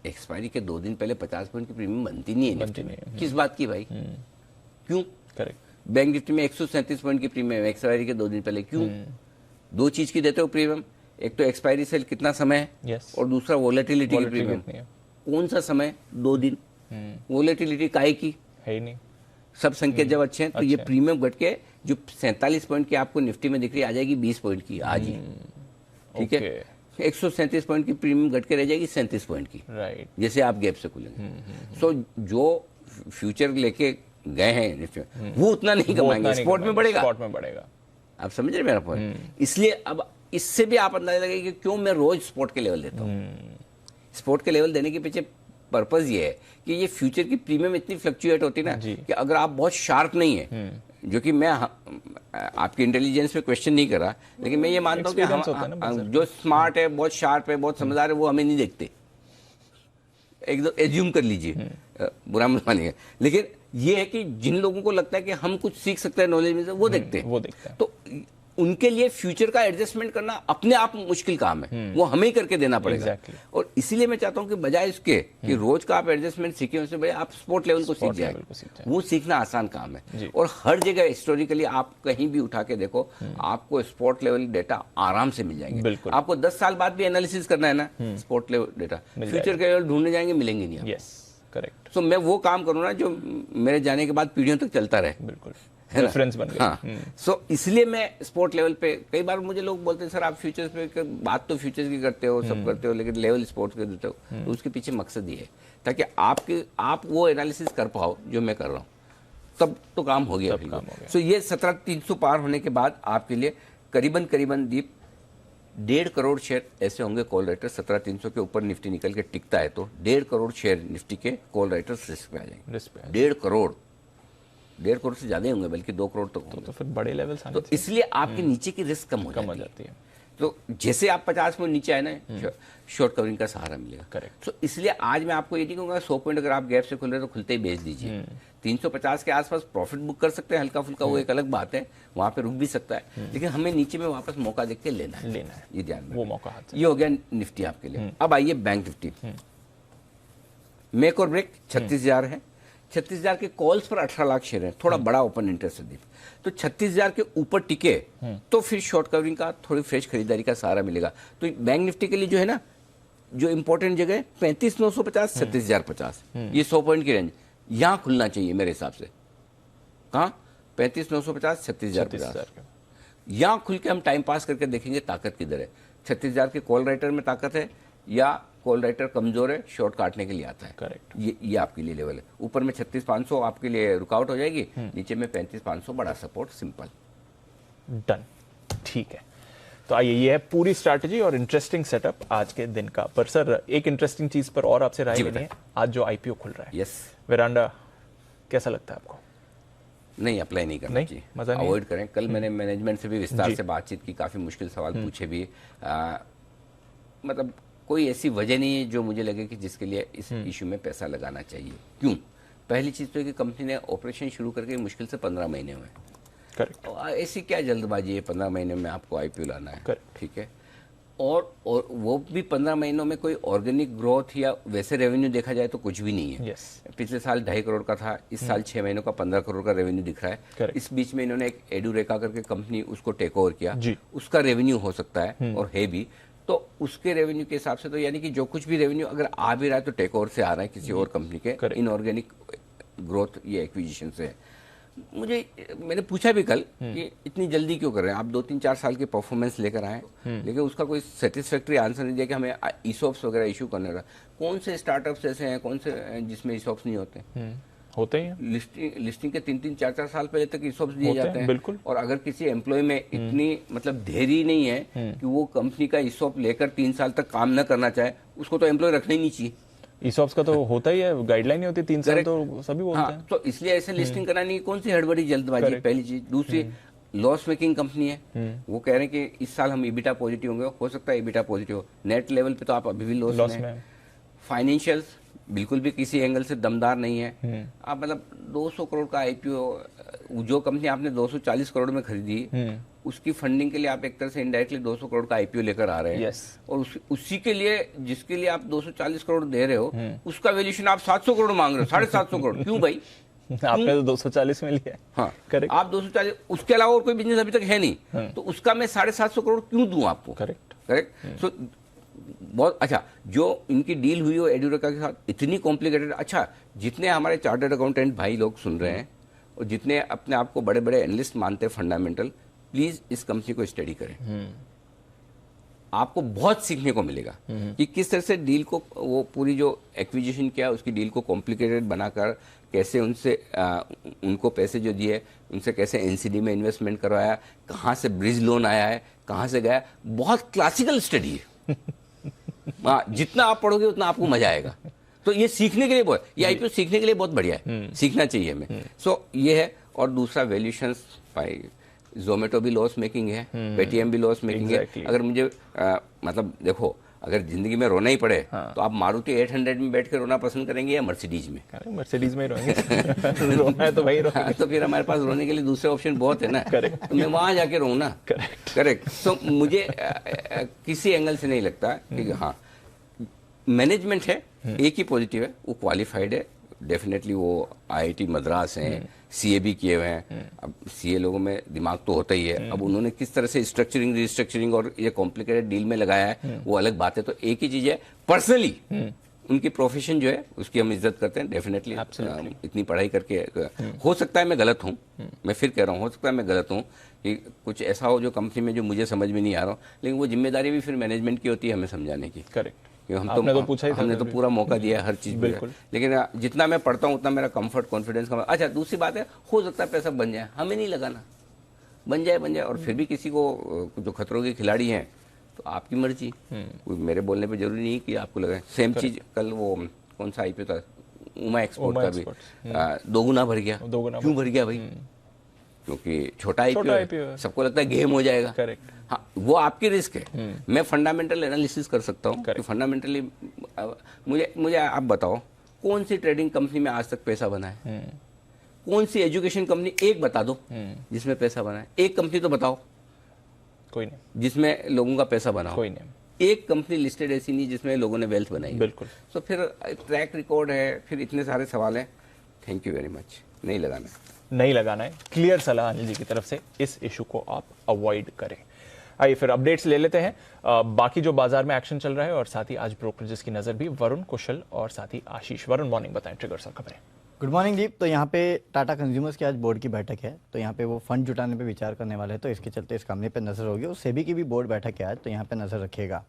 एक्सपायरी के 2 दिन पहले 50 पॉइंट की प्रीमियम बनती नहीं है, किस बात की भाई? क्यों? करेक्ट। बैंक निफ्टी में 137 पॉइंट की प्रीमियम है एक्सपायरी के 2 दिन पहले, क्यों? 2 चीज की देते हो प्रीमियम, एक तो एक्सपायरी से कितना समय है और दूसरा वोलेटिलिटी की प्रीमियम। कौन सा समय? 2 दिन। वोलेटिलिटी काहे की है ही नहीं। सब संकेत जब अच्छे हैं तो ये प्रीमियम घट के जो 47 पॉइंट की आपको निफ्टी में दिख रही है आ जाएगी 20 पॉइंट की आज ही, ठीक है। 137 पॉइंट की प्रीमियम घट के रह जाएगी 37 पॉइंट की, राइट, जैसे आप गैप से खुलेंगे। सो जो फ्यूचर लेके गए हैं निफ्टी में वो उतना नहीं कमाएंगे, स्पॉट में बढ़ेगा। आप समझ रहे मेरा पॉइंट? इसलिए अब इससे भी आप अंदाजा लगाइए कि क्यों मैं रोज स्पॉट के लेवल देता हूँ। स्पॉट के लेवल देने के पीछे पर्पज ये है कि ये फ्यूचर की प्रीमियम इतनी फ्लक्चुएट होती है ना कि अगर आप बहुत शार्प नहीं है, जो कि मैं आपकी इंटेलिजेंस पे क्वेश्चन नहीं कर रहा, लेकिन मैं ये मानता हूँ कि जो स्मार्ट है, बहुत शार्प है, बहुत समझदार है, वो हमें नहीं देखते, एकदम एज्यूम कर लीजिए, बुरा मत मानिएगा। लेकिन ये है कि जिन लोगों को लगता है कि हम कुछ सीख सकते हैं नॉलेज में से, वो देखते हैं। तो उनके लिए फ्यूचर का एडजस्टमेंट करना अपने आप मुश्किल काम है, वो हमें ही करके देना पड़ेगा। और इसीलिए मैं चाहता हूं कि बजाय इसके कि रोज का आप एडजस्टमेंट सीखें, उससे बजाय आप स्पोर्ट लेवल को सीख जाए। वो सीखना आसान काम है और हर जगह हिस्टोरिकली आप कहीं भी उठा के देखो, आपको स्पोर्ट लेवल डेटा आराम से मिल जाएंगे। आपको 10 साल बाद भी एनालिसिस करना है ना, स्पोर्ट लेवल डेटा फ्यूचर के लेवल ढूंढने जाएंगे, मिलेंगे नहीं। करेक्ट। सो मैं वो काम करूँ ना जो मेरे जाने के बाद पीढ़ियों तक चलता रहे, बिल्कुल रेफरेंस बन गया। हाँ। सो इसलिए मैं स्पोर्ट लेवल पे, कई बार मुझे लोग बोलते हैं सर आप फ्यूचर्स पे बात तो फ्यूचर्स की करते हो, सब करते हो, लेकिन लेवल स्पोर्ट्स के देते हो, तो उसके पीछे मकसद ये है ताकि आप वो एनालिसिस कर पाओ जो मैं कर रहा हूँ, तब तो काम हो गया। सो ये 17,300 पार होने के बाद आपके लिए करीबन दीप 1.5 करोड़ शेयर ऐसे होंगे कॉल राइटर। 17,300 के ऊपर निफ्टी निकल के टिकता है तो 1.5 करोड़ शेयर निफ्टी के कॉल राइटर्स रिस्क पे आ जाएंगे। 1.5 करोड़, 1.5 करोड़ से ज्यादा ही होंगे, बल्कि 2 करोड़ तक होंगे। तो फिर बड़े लेवल से तो इसलिए आपके नीचे की रिस्क कम हो जाती है। तो जैसे आप 50 पॉइंट नीचे आए ना, शॉर्ट कवरिंग का सहारा मिलेगा। करेक्ट। तो इसलिए आज मैं आपको ये नहीं कहूँगा 100 पॉइंट अगर आप गैप से खुल रहे तो खुलते ही बेच दीजिए। 350 के आसपास प्रॉफिट बुक कर सकते हैं हल्का फुल्का, वो एक अलग बात है, वहां पे रुक भी सकता है, लेकिन हमें नीचे में वापस मौका देख के लेना है, ये ध्यान में, वो मौका हाथ से। ये हो गया निफ्टी आपके लिए। अब आइए बैंक निफ्टी। मेक और ब्रेक 36,000 है। 36,000 के कॉल्स पर 18 लाख शेयर है, थोड़ा बड़ा ओपन इंटरेस्ट है। तो 36,000 के ऊपर टिके तो फिर शॉर्ट कवरिंग का थोड़ी फ्रेश खरीदारी का सहारा मिलेगा। तो बैंक निफ्टी के लिए जो है ना, जो इंपॉर्टेंट जगह है 35,950 36,050, ये 100 पॉइंट की रेंज यहां खुलना चाहिए मेरे हिसाब से। कहां? 35,950 36,050, यहां खुल के हम टाइम पास करके देखेंगे ताकत किधर है। 36,000 के कॉल राइटर में ताकत है या कॉल राइटर कमजोर है, शॉर्ट काटने के लिए आता है। करेक्ट। ये आपके लिए लेवल है। ऊपर में 36,500 आपके लिए रुकावट हो जाएगी, नीचे में 35,500 बड़ा सपोर्ट, सिंपल डन। ठीक है, तो आइए, ये है पूरी स्ट्रैटेजी और इंटरेस्टिंग सेटअप आज के दिन का। पर सर एक इंटरेस्टिंग चीज पर और आपसे राय लेनी है, आज जो आईपीओ खुल रहा है, यस, वेरांडा, कैसा लगता है आपको? नहीं, अप्लाई नहीं करना चाहिए, अवॉइड करें। कल मैंने मैनेजमेंट से भी विस्तार से बातचीत की, काफी मुश्किल सवाल पूछे भी। मतलब कोई ऐसी वजह नहीं है जो मुझे लगे कि जिसके लिए इस इशू में पैसा लगाना चाहिए। क्यों? पहली चीज तो है कि कंपनी ने ऑपरेशन शुरू करके मुश्किल से 15 महीने हुए। करेक्ट। ऐसी क्या जल्दबाजी है 15 महीने में आपको आईपीओ लाना है? ठीक है। और वो भी 15 महीनों में कोई ऑर्गेनिक ग्रोथ या वैसे रेवेन्यू देखा जाए तो कुछ भी नहीं है। पिछले साल 2.5 करोड़ का था, इस साल 6 महीनों का 15 करोड़ का रेवेन्यू दिख रहा है। इस बीच में इन्होंने एक एडुरेका करके कंपनी उसको टेक ओवर किया, उसका रेवेन्यू हो सकता है और है भी, तो उसके रेवेन्यू के हिसाब से तो यानी कि जो कुछ भी रेवेन्यू अगर आ भी रहा है तो टेक ओवर से आ रहा है किसी और कंपनी के, इनऑर्गेनिक ग्रोथ ये एक्विजिशन से है। मैंने पूछा भी कल कि इतनी जल्दी क्यों कर रहे हैं आप, 2-3-4 साल की परफॉर्मेंस लेकर आए, लेकिन उसका कोई सेटिस्फैक्ट्री आंसर नहीं दिया कि हमें ईसॉप्स वगैरह इशू करने रहा। कौन से स्टार्टअप्स ऐसे हैं, कौन से जिसमें ईसॉप्स नहीं होते? होते हैं। लिस्टिंग के 3-4 साल पहले तक ईसॉप्स दिए जाते हैं। बिल्कुल। और अगर किसी एम्प्लॉय में इतनी मतलब धैर्य नहीं है कि वो कंपनी का ईसॉप लेकर 3 साल तक काम न करना चाहे, उसको तो एम्प्लॉय रखना ही नहीं चाहिए। ईसॉप्स का तो होता ही है, गाइडलाइन ही होती है 3 साल, तो सभी बोलते हाँ, हैं। तो इसलिए ऐसे लिस्टिंग करानी कौन सी हड़बड़ी जल्दबाजी, Correct. पहली चीज। दूसरी, लॉस मेकिंग कंपनी है, वो कह रहे हैं कि इस साल हम ईबिटा पॉजिटिव होंगे, हो सकता है ईबिटा पॉजिटिव हो, नेट लेवल पे तो आप अभी भी लॉस में में। हैं। फाइनेंशियल्स बिल्कुल भी किसी एंगल से दमदार नहीं है। आप मतलब 200 करोड़ का आईपीओ, जो कंपनी आपने 240 करोड़ में खरीदी, उसकी फंडिंग के लिए आप एक तरह से इनडायरेक्टली 200 करोड़ का आईपीओ लेकर आ रहे हैं। Yes. और उसी के लिए, जिसके लिए आप 240 करोड़ दे रहे हो, उसका वैल्यूएशन आप 700 करोड़ मांग रहे हो, 750 करोड़। क्यों भाई? आपने तो 240 में लिया है। हाँ, करेक्ट। आप 240, उसके अलावा और कोई बिजनेस अभी तक है नहीं, तो उसका मैं 750 करोड़ क्यों दूं आपको? करेक्ट। करेक्ट। सो बहुत अच्छा, जो इनकी डील हुई हो एड्यूरेका के साथ, इतनी कॉम्प्लिकेटेड। अच्छा, जितने हमारे चार्टर्ड अकाउंटेंट भाई लोग सुन रहे हैं और जितने अपने आप को बड़े बड़े एनालिस्ट मानते हैं फंडामेंटल, प्लीज इस कंपनी को स्टडी करें। आपको बहुत सीखने को मिलेगा कि किस तरह से डील को, वो पूरी जो एक्विजिशन किया उसकी डील को कॉम्प्लिकेटेड बनाकर कैसे उनसे उनको पैसे जो दिए उनसे कैसे एनसीडी में इन्वेस्टमेंट करवाया, कहाँ से ब्रिज लोन आया है, कहाँ से गया। बहुत क्लासिकल स्टडी है। हाँ, जितना आप पढ़ोगे उतना आपको मजा आएगा। तो ये सीखने के लिए बहुत, ये आईपीओ सीखने के लिए बहुत बढ़िया है, सीखना चाहिए हमें। सो ये है। और दूसरा, वैल्यूएशंस भाई, जोमेटो भी लॉस मेकिंग है, पेटीएम भी लॉस मेकिंग है। अगर मुझे मतलब देखो, अगर जिंदगी में रोना ही पड़े, तो आप मारुति 800 में बैठ के रोना पसंद करेंगे या मर्सिडीज में? मर्सिडीज में ही रोएंगे। रोना है तो भाई रोएंगे। तो फिर हमारे पास रोने के लिए दूसरे ऑप्शन बहुत है ना। करेक्ट। तो मैं वहां जाके रोऊं ना। करेक्ट। सो मुझे किसी एंगल से नहीं लगता कि हाँ, मैनेजमेंट है, एक ही पॉजिटिव है, वो क्वालिफाइड है डेफिनेटली। वो आईआईटी मद्रास हैं, सीए भी किए हुए हैं। अब सीए लोगों में दिमाग तो होता ही है। अब उन्होंने किस तरह से स्ट्रक्चरिंग, रिस्ट्रक्चरिंग और ये कॉम्प्लिकेटेड डील में लगाया है, वो अलग बात है। तो एक ही चीज है, पर्सनली उनकी प्रोफेशन जो है उसकी हम इज्जत करते हैं डेफिनेटली। इतनी पढ़ाई करके हो सकता है मैं गलत हूँ, मैं फिर कह रहा हूँ, हो सकता है मैं गलत हूँ कि कुछ ऐसा हो जो कंपनी में जो मुझे समझ में नहीं आ रहा हो, लेकिन वो जिम्मेदारी भी फिर मैनेजमेंट की होती है हमें समझाने की। करेक्ट। हमने तो पूछा ही था, हमने तो पूरा मौका दिया है हर चीज में। लेकिन जितना मैं पढ़ता हूँ उतना मेरा कंफर्ट, कॉन्फिडेंस का। अच्छा, दूसरी बात है, हो सकता है पैसा बन जाए, हमें नहीं लगाना, बन जाए। और फिर भी किसी को, जो खतरों के खिलाड़ी हैं, तो आपकी मर्जी, कोई मेरे बोलने पे जरूरी नहीं कि आपको लगे। सेम चीज कल वो कौन सा आईपीओ था, उमा एक्सपोर्ट का भी 2 गुना भर गया। क्यों भर गया भाई? क्योंकि छोटा आईपीओ है, सबको लगता है गेम हो जाएगा। करेक्ट। हाँ, वो आपकी रिस्क है। मैं फंडामेंटल एनालिसिस कर सकता हूँ कि फंडामेंटली मुझे आप बताओ, कौन सी ट्रेडिंग कंपनी में आज तक पैसा बना है? कौन सी एजुकेशन कंपनी, एक बता दो जिसमें पैसा बना है। एक कंपनी तो बताओ, कोई नहीं, जिसमें लोगों का पैसा बना हो। कोई नहीं। एक कंपनी लिस्टेड ऐसी नहीं जिसमें लोगों ने वेल्थ बनाई। बिल्कुल। तो फिर ट्रैक रिकॉर्ड है, फिर इतने सारे सवाल हैं। Thank you very much. नहीं लगाना है। क्लियर सलाह अनिल जी की तरफ से, इस इशू को आप अवॉइड करें। आइए फिर अपडेट्स ले लेते हैं, बाकी जो बाजार में एक्शन चल रहा है और साथ ही आज ब्रोकरेजेस की नजर भी। वरुण, कुशल और साथ ही आशीष। वरुण, मॉर्निंग बताएं ट्रिगर्स और खबरें। गुड मॉर्निंग दीप। तो यहाँ पे टाटा कंज्यूमर्स की आज बोर्ड की बैठक है, तो यहाँ पे वो फंड जुटाने पे विचार करने वाले हैं, तो इसके चलते इस कंपनी पे नज़र होगी। और सेबी की भी बोर्ड बैठक है आज, तो यहाँ पे नज़र रखिएगा।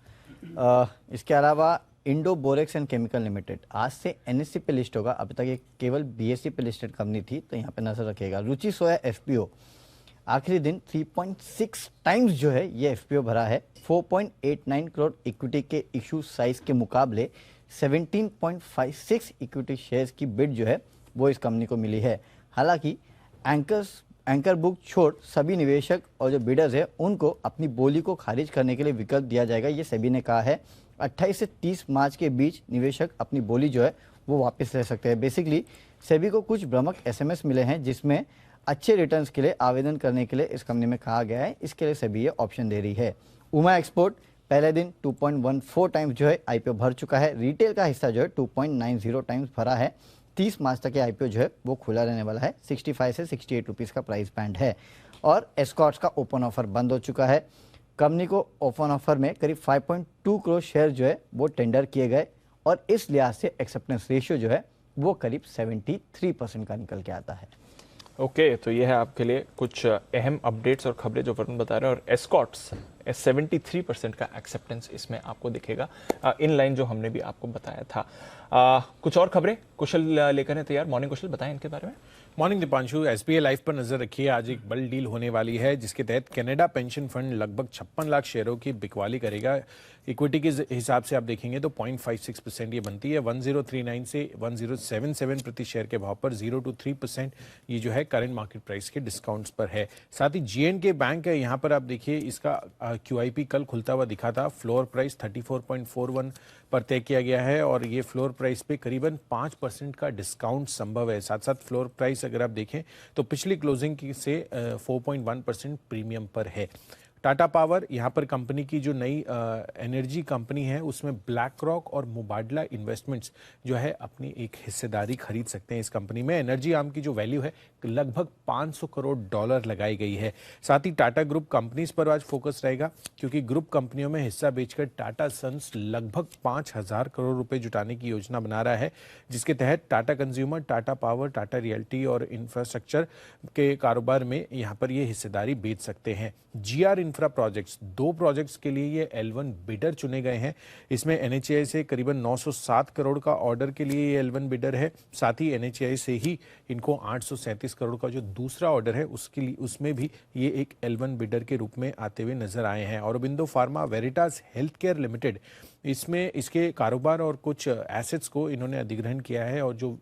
इसके अलावा Indo borax and chemical limited आज से एनएससी पे लिस्ट होगा। अभी तक ये केवल बीएससी पे लिस्टेड कंपनी थी, तो यहाँ पे नज़र रखिएगा। रुचि सोया एफपीओ आखिरी दिन 3.6 टाइम्स जो है ये एफपीओ भरा है। 4.89 करोड़ इक्विटी के इशू साइज के मुकाबले 17.56 इक्विटी शेयर्स की बिड जो है वो इस कंपनी को मिली है। हालांकि एंकर बुक छोड़ सभी निवेशक और जो बिडर्स है उनको अपनी बोली को खारिज करने के लिए विकल्प दिया जाएगा, ये सेबी ने कहा है। 28 से 30 मार्च के बीच निवेशक अपनी बोली जो है वो वापस ले सकते हैं। बेसिकली सेबी को कुछ भ्रामक एसएमएस मिले हैं जिसमें अच्छे रिटर्न्स के लिए आवेदन करने के लिए इस कंपनी में कहा गया है। इसके लिए सेबी ये ऑप्शन दे रही है। उमा एक्सपोर्ट पहले दिन 2.14 टाइम्स जो है आईपीओ भर चुका है। रिटेल का हिस्सा जो है 2.90 टाइम्स भरा है। 30 मार्च तक ये आईपीओ जो है वो खुला रहने वाला है। 65 से 68 रुपीज़ का प्राइस बैंड है। और एस्कॉर्ट्स का ओपन ऑफर बंद हो चुका है। कंपनी को ओपन ऑफर में करीब 5.2 करोड़ शेयर जो है वो टेंडर किए गए और इस लिहाज से एक्सेप्टेंस रेशियो जो है वो करीब 73% का निकल के आता है। ओके, तो ये है आपके लिए कुछ अहम अपडेट्स और खबरें जो वरुण बता रहे हैं। और एस्कॉर्ट्स 73% का एक्सेप्टेंस इसमें आपको दिखेगा, इन लाइन जो हमने भी आपको बताया था। कुछ और खबरें कुशल लेकर हैं तैयार। मॉर्निंग कुशल, बताएं इनके बारे में। मॉर्निंग दीपांशु, एसबीआई लाइफ पर नजर रखिए। आज एक बड़ी डील होने वाली है जिसके तहत कनाडा पेंशन फंड लगभग 56 लाख शेयरों की बिकवाली करेगा। इक्विटी के हिसाब से आप देखेंगे तो 0.56% ये बनती है। 1039 से 1077 प्रति शेयर के भाव पर 0 to 3% ये जो है करंट मार्केट प्राइस के डिस्काउंट्स पर है। साथ ही J&K बैंक है, यहाँ पर आप देखिए इसका QIP कल खुलता हुआ दिखा था। फ्लोर प्राइस 34.41 पर तय किया गया है और ये फ्लोर प्राइस पे करीबन 5% का डिस्काउंट संभव है। साथ साथ फ्लोर प्राइस अगर आप देखें तो पिछली क्लोजिंग से 4.1% प्रीमियम पर है। टाटा पावर यहाँ पर कंपनी की जो नई एनर्जी कंपनी है उसमें ब्लैक रॉक और मुबादला इन्वेस्टमेंट्स जो है अपनी एक हिस्सेदारी खरीद सकते हैं। इस कंपनी में एनर्जी आर्म की जो वैल्यू है लगभग $500 करोड़ लगाई गई है। साथ ही टाटा ग्रुप कंपनीज पर आज फोकस रहेगा क्योंकि ग्रुप कंपनियों में हिस्सा बेचकर टाटा सन्स लगभग 5,000 करोड़ रुपए जुटाने की योजना बना रहा है, जिसके तहत Tata consumer, Tata power, Tata realty और इंफ्रास्ट्रक्चर के कारोबार में यहाँ पर ये हिस्सेदारी बेच सकते हैं। GR इंफ्रा प्रोजेक्ट्स, 2 प्रोजेक्ट्स के लिए ये L1 बिडर चुने गए हैं। इसमें NHAI से करीबन 907 करोड़ का ऑर्डर के लिए ये L1 बिडर है। साथ ही NHAI से ही इनको 837 करोड़ का जो दूसरा ऑर्डर है उसके लिए उसमें भी ये एक L1 बिडर के रूप में आते हुए नजर आए हैं। Aurobindo pharma, Veritas health care limited, इसमें इसके कारोबार और कुछ एसेट्स को इन्होंने अधिग्रहण किया है और जो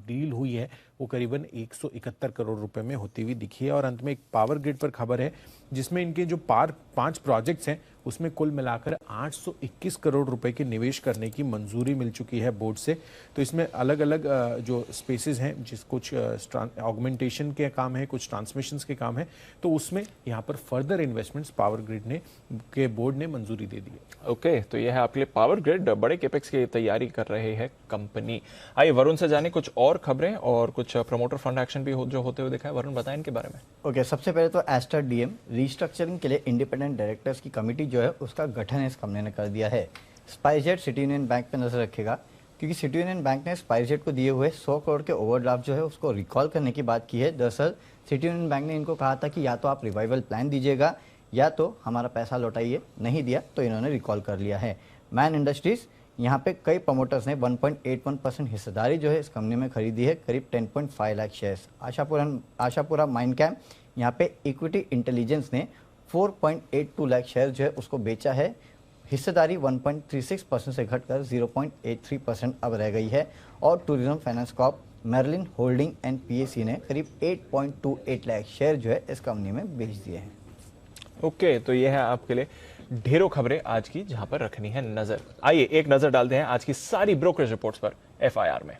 डील हुई है वो करीबन 171 करोड़ रुपए में होती हुई दिखी है। और अंत में एक पावर ग्रिड पर खबर है जिसमें इनके जो 5 प्रोजेक्ट्स हैं उसमें कुल मिलाकर 821 करोड़ रुपए के निवेश करने की मंजूरी मिल चुकी है बोर्ड से। तो इसमें अलग अलग जो स्पेसेस हैं, जिस कुछ ऑगमेंटेशन के काम है, कुछ ट्रांसमिशंस के काम है, तो उसमें यहाँ पर फर्दर इन्वेस्टमेंट्स पावर ग्रिड के बोर्ड ने मंजूरी दे दी है। ओके, तो यह है आपके लिए पावर ग्रिड, बड़े कैपेक्स की तैयारी कर रहे हैं कंपनी। आइए वरुण से जाने कुछ और खबरें और कुछ प्रमोटर फंड एक्शन भी जो होते हुए दिखा है। वरुण, बताएं इनके बारे में। ओके, सबसे पहले तो एस्टर डीएम रीस्ट्रक्चरिंग के लिए इंडिपेंडेंट डायरेक्टर्स की कमेटी जो है उसका गठन इस कंपनी ने कर दिया है। स्पाइसजेट सिटी यूनियन बैंक पे नजर रखेगा क्योंकि सिटी यूनियन बैंक ने स्पाइसजेट को दिए हुए 100 करोड़ के ओवरड्राफ्ट जो है उसको रिकॉल करने की बात की है। दरअसल सिटी यूनियन बैंक ने इनको कहा था कि या तो आप रिवाइवल प्लान दीजिएगा या तो हमारा पैसा लौटाइए, नहीं दिया तो इन्होंने रिकॉल कर लिया है। मैन इंडस्ट्रीज, यहाँ पे कई प्रमोटर्स ने 1.81% हिस्सेदारी जो है इस कंपनी में खरीदी है, करीब 10.5 lakh shares. Ashapura mine camp, यहाँ पे इक्विटी इंटेलिजेंस ने 4.82 लाख शेयर जो है उसको बेचा है। हिस्सेदारी 1.36% से घटकर 0.83% अब रह गई है। और tourism finance Corp, Marilyn holding and PAC ने करीब 8.28 लाख शेयर जो है इस कंपनी में बेच दिए हैं। ओके, तो ये है आपके लिए ढेरों खबरें आज की जहां पर रखनी है नजर। आइए एक नजर डालते हैं आज की सारी ब्रोकरेज रिपोर्ट्स पर FIR में।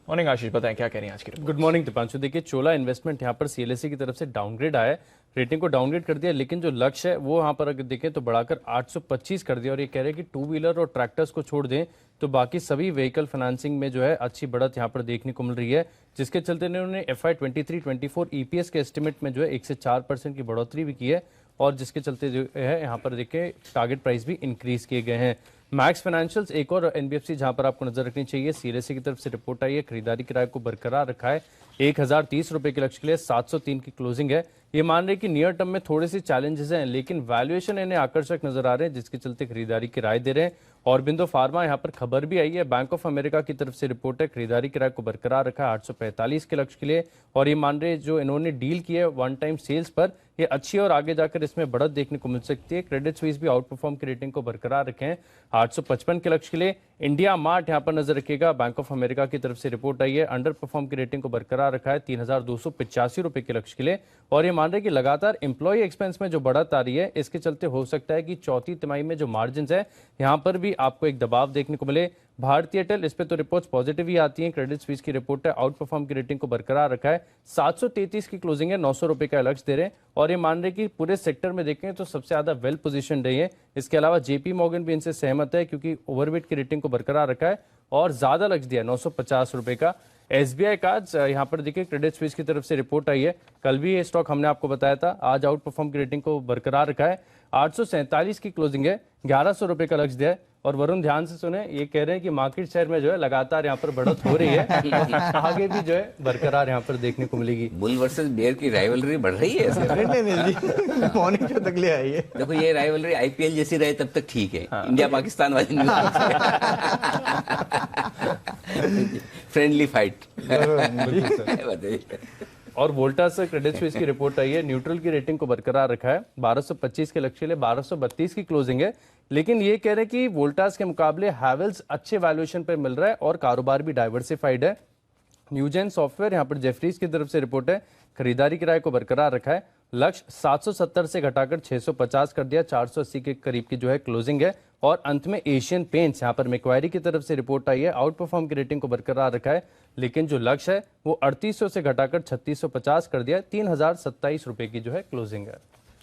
मॉर्निंग आशीष, बताएं क्या कह रही हैं आज की रिपोर्ट। Good morning Deepanshu. देखिए, चोला इन्वेस्टमेंट यहाँ पर CLSA की तरफ से डाउनग्रेड आया है, रेटिंग को डाउनग्रेड कर दिया, लेकिन जो लक्ष्य है वो यहाँ पर अगर देखें तो बढ़ाकर 825 कर दिया। और ये कह रहे हैं कि 2 व्हीलर और ट्रैक्टर्स को छोड़ दें तो बाकी सभी व्हीकल फाइनेंसिंग में जो है अच्छी बढ़त यहाँ पर देखने को मिल रही है, जिसके चलते उन्होंने FY 23-24 EPS के एस्टिमेट में जो है 1 से 4% की बढ़ोतरी भी की है और जिसके चलते जो है यहाँ पर देखें टारगेट प्राइस भी इंक्रीज किए गए हैं। मैक्स फाइनेंशियल्स एक और NBFC जहां पर आपको नजर रखनी चाहिए। CLSA की तरफ से रिपोर्ट आई है, खरीदारी किराए को बरकरार रखा है। 1030 रुपए के लक्ष्य के लिए 703 की क्लोजिंग है। ये मान रहे कि नियर टर्म में थोड़े से चैलेंजेस हैं, लेकिन वैल्यूएशन इन्हें आकर्षक नजर आ रहे हैं, जिसके चलते खरीदारी किराए दे रहे हैं। औरबिंदो फार्मा, यहाँ पर खबर भी आई है, बैंक ऑफ अमेरिका की तरफ से रिपोर्ट है, खरीदारी किराए को बरकरार रखा है 845 के लक्ष्य के लिए। और ये मान रहे जो इन्होंने डील की है वन टाइम सेल्स पर, ये अच्छी और आगे जाकर इसमें बढ़त देखने को मिल सकती है। क्रेडिट स्विस भी आउट परफॉर्म की रेटिंग को बरकरार रखें 855 के लक्ष्य के लिए। इंडिया मार्ट यहाँ पर नजर रखिएगा, बैंक ऑफ अमेरिका की तरफ से रिपोर्ट आई है, अंडर परफॉर्म की रेटिंग को बरकरार रखा है 3285 रुपए के लक्ष्य के लिए। और ये मान रहे कि लगातार एम्प्लॉय एक्सपेंस में जो बढ़त आ रही है, इसके चलते हो सकता है कि चौथी तिमाही में जो मार्जिन है यहाँ पर भी आपको एक दबाव देखने को मिले। भारतीय एयरटेल, इस पे तो रिपोर्ट्स पॉजिटिव ही आती हैं। क्रेडिट स्विस की रिपोर्ट है, आउट परफॉर्म की रेटिंग को बरकरार रखा है 733 की क्लोजिंग है, 900 रुपए का लक्ष्य दे रहे हैं। और ये मान रहे कि पूरे सेक्टर में देखें तो सबसे ज्यादा वेल पोजीशन रही है। इसके अलावा JP मॉर्गन भी इनसे सहमत है क्योंकि ओवरवेट की रेटिंग को बरकरार रखा है और ज्यादा लक्ष्य दिया 950 रुपए का। एसबीआई का आज यहाँ पर देखिए क्रेडिट स्विस की तरफ से रिपोर्ट आई है। कल भी ये स्टॉक हमने आपको बताया था, आज आउट परफॉर्म की रेटिंग को बरकरार रखा है। 847 की क्लोजिंग है, 1100 रुपए का लक्ष्य दिया है। और वरुण ध्यान से सुने, ये कह रहे हैं कि मार्केट शेयर में जो है लगातार यहाँ पर बढ़त हो रही है, आगे भी जो है बरकरार यहाँ पर देखने को मिलेगी। बुल वर्सेस बेयर की राइवलरी बढ़ रही है ऐसे। नहीं मॉर्निंग शो तक ले आई है। देखो ये राइवलरी आईपीएल जैसी रहे तब तक ठीक है, इंडिया पाकिस्तान वाली फ्रेंडली फाइट। बताइए। और वोल्टास से क्रेडिट स्विस की रिपोर्ट आई है, न्यूट्रल की रेटिंग को बरकरार रखा है। 1225 के लक्ष्य के लिए 1232 की क्लोजिंग है। लेकिन ये कह रहे हैं कि वोल्टास के मुकाबले हैवेल्स अच्छे वैल्यूएशन पर मिल रहा है और कारोबार भी डाइवर्सिफाइड है। न्यूजेन सॉफ्टवेयर, यहाँ पर जेफरीज की तरफ से रिपोर्ट है, खरीदारी किराए को बरकरार रखा है। लक्ष्य 770 से घटाकर 650 कर दिया, 480 के करीब की जो है क्लोजिंग है। और अंत में एशियन पेंट्स, यहाँ पर मैक्वायरी की तरफ से रिपोर्ट आई है, आउट परफॉर्म की रेटिंग को बरकरार रखा है। लेकिन जो लक्ष्य है वो 3800 से घटाकर 3650 कर दिया, 3027 रुपए की जो है क्लोजिंग है।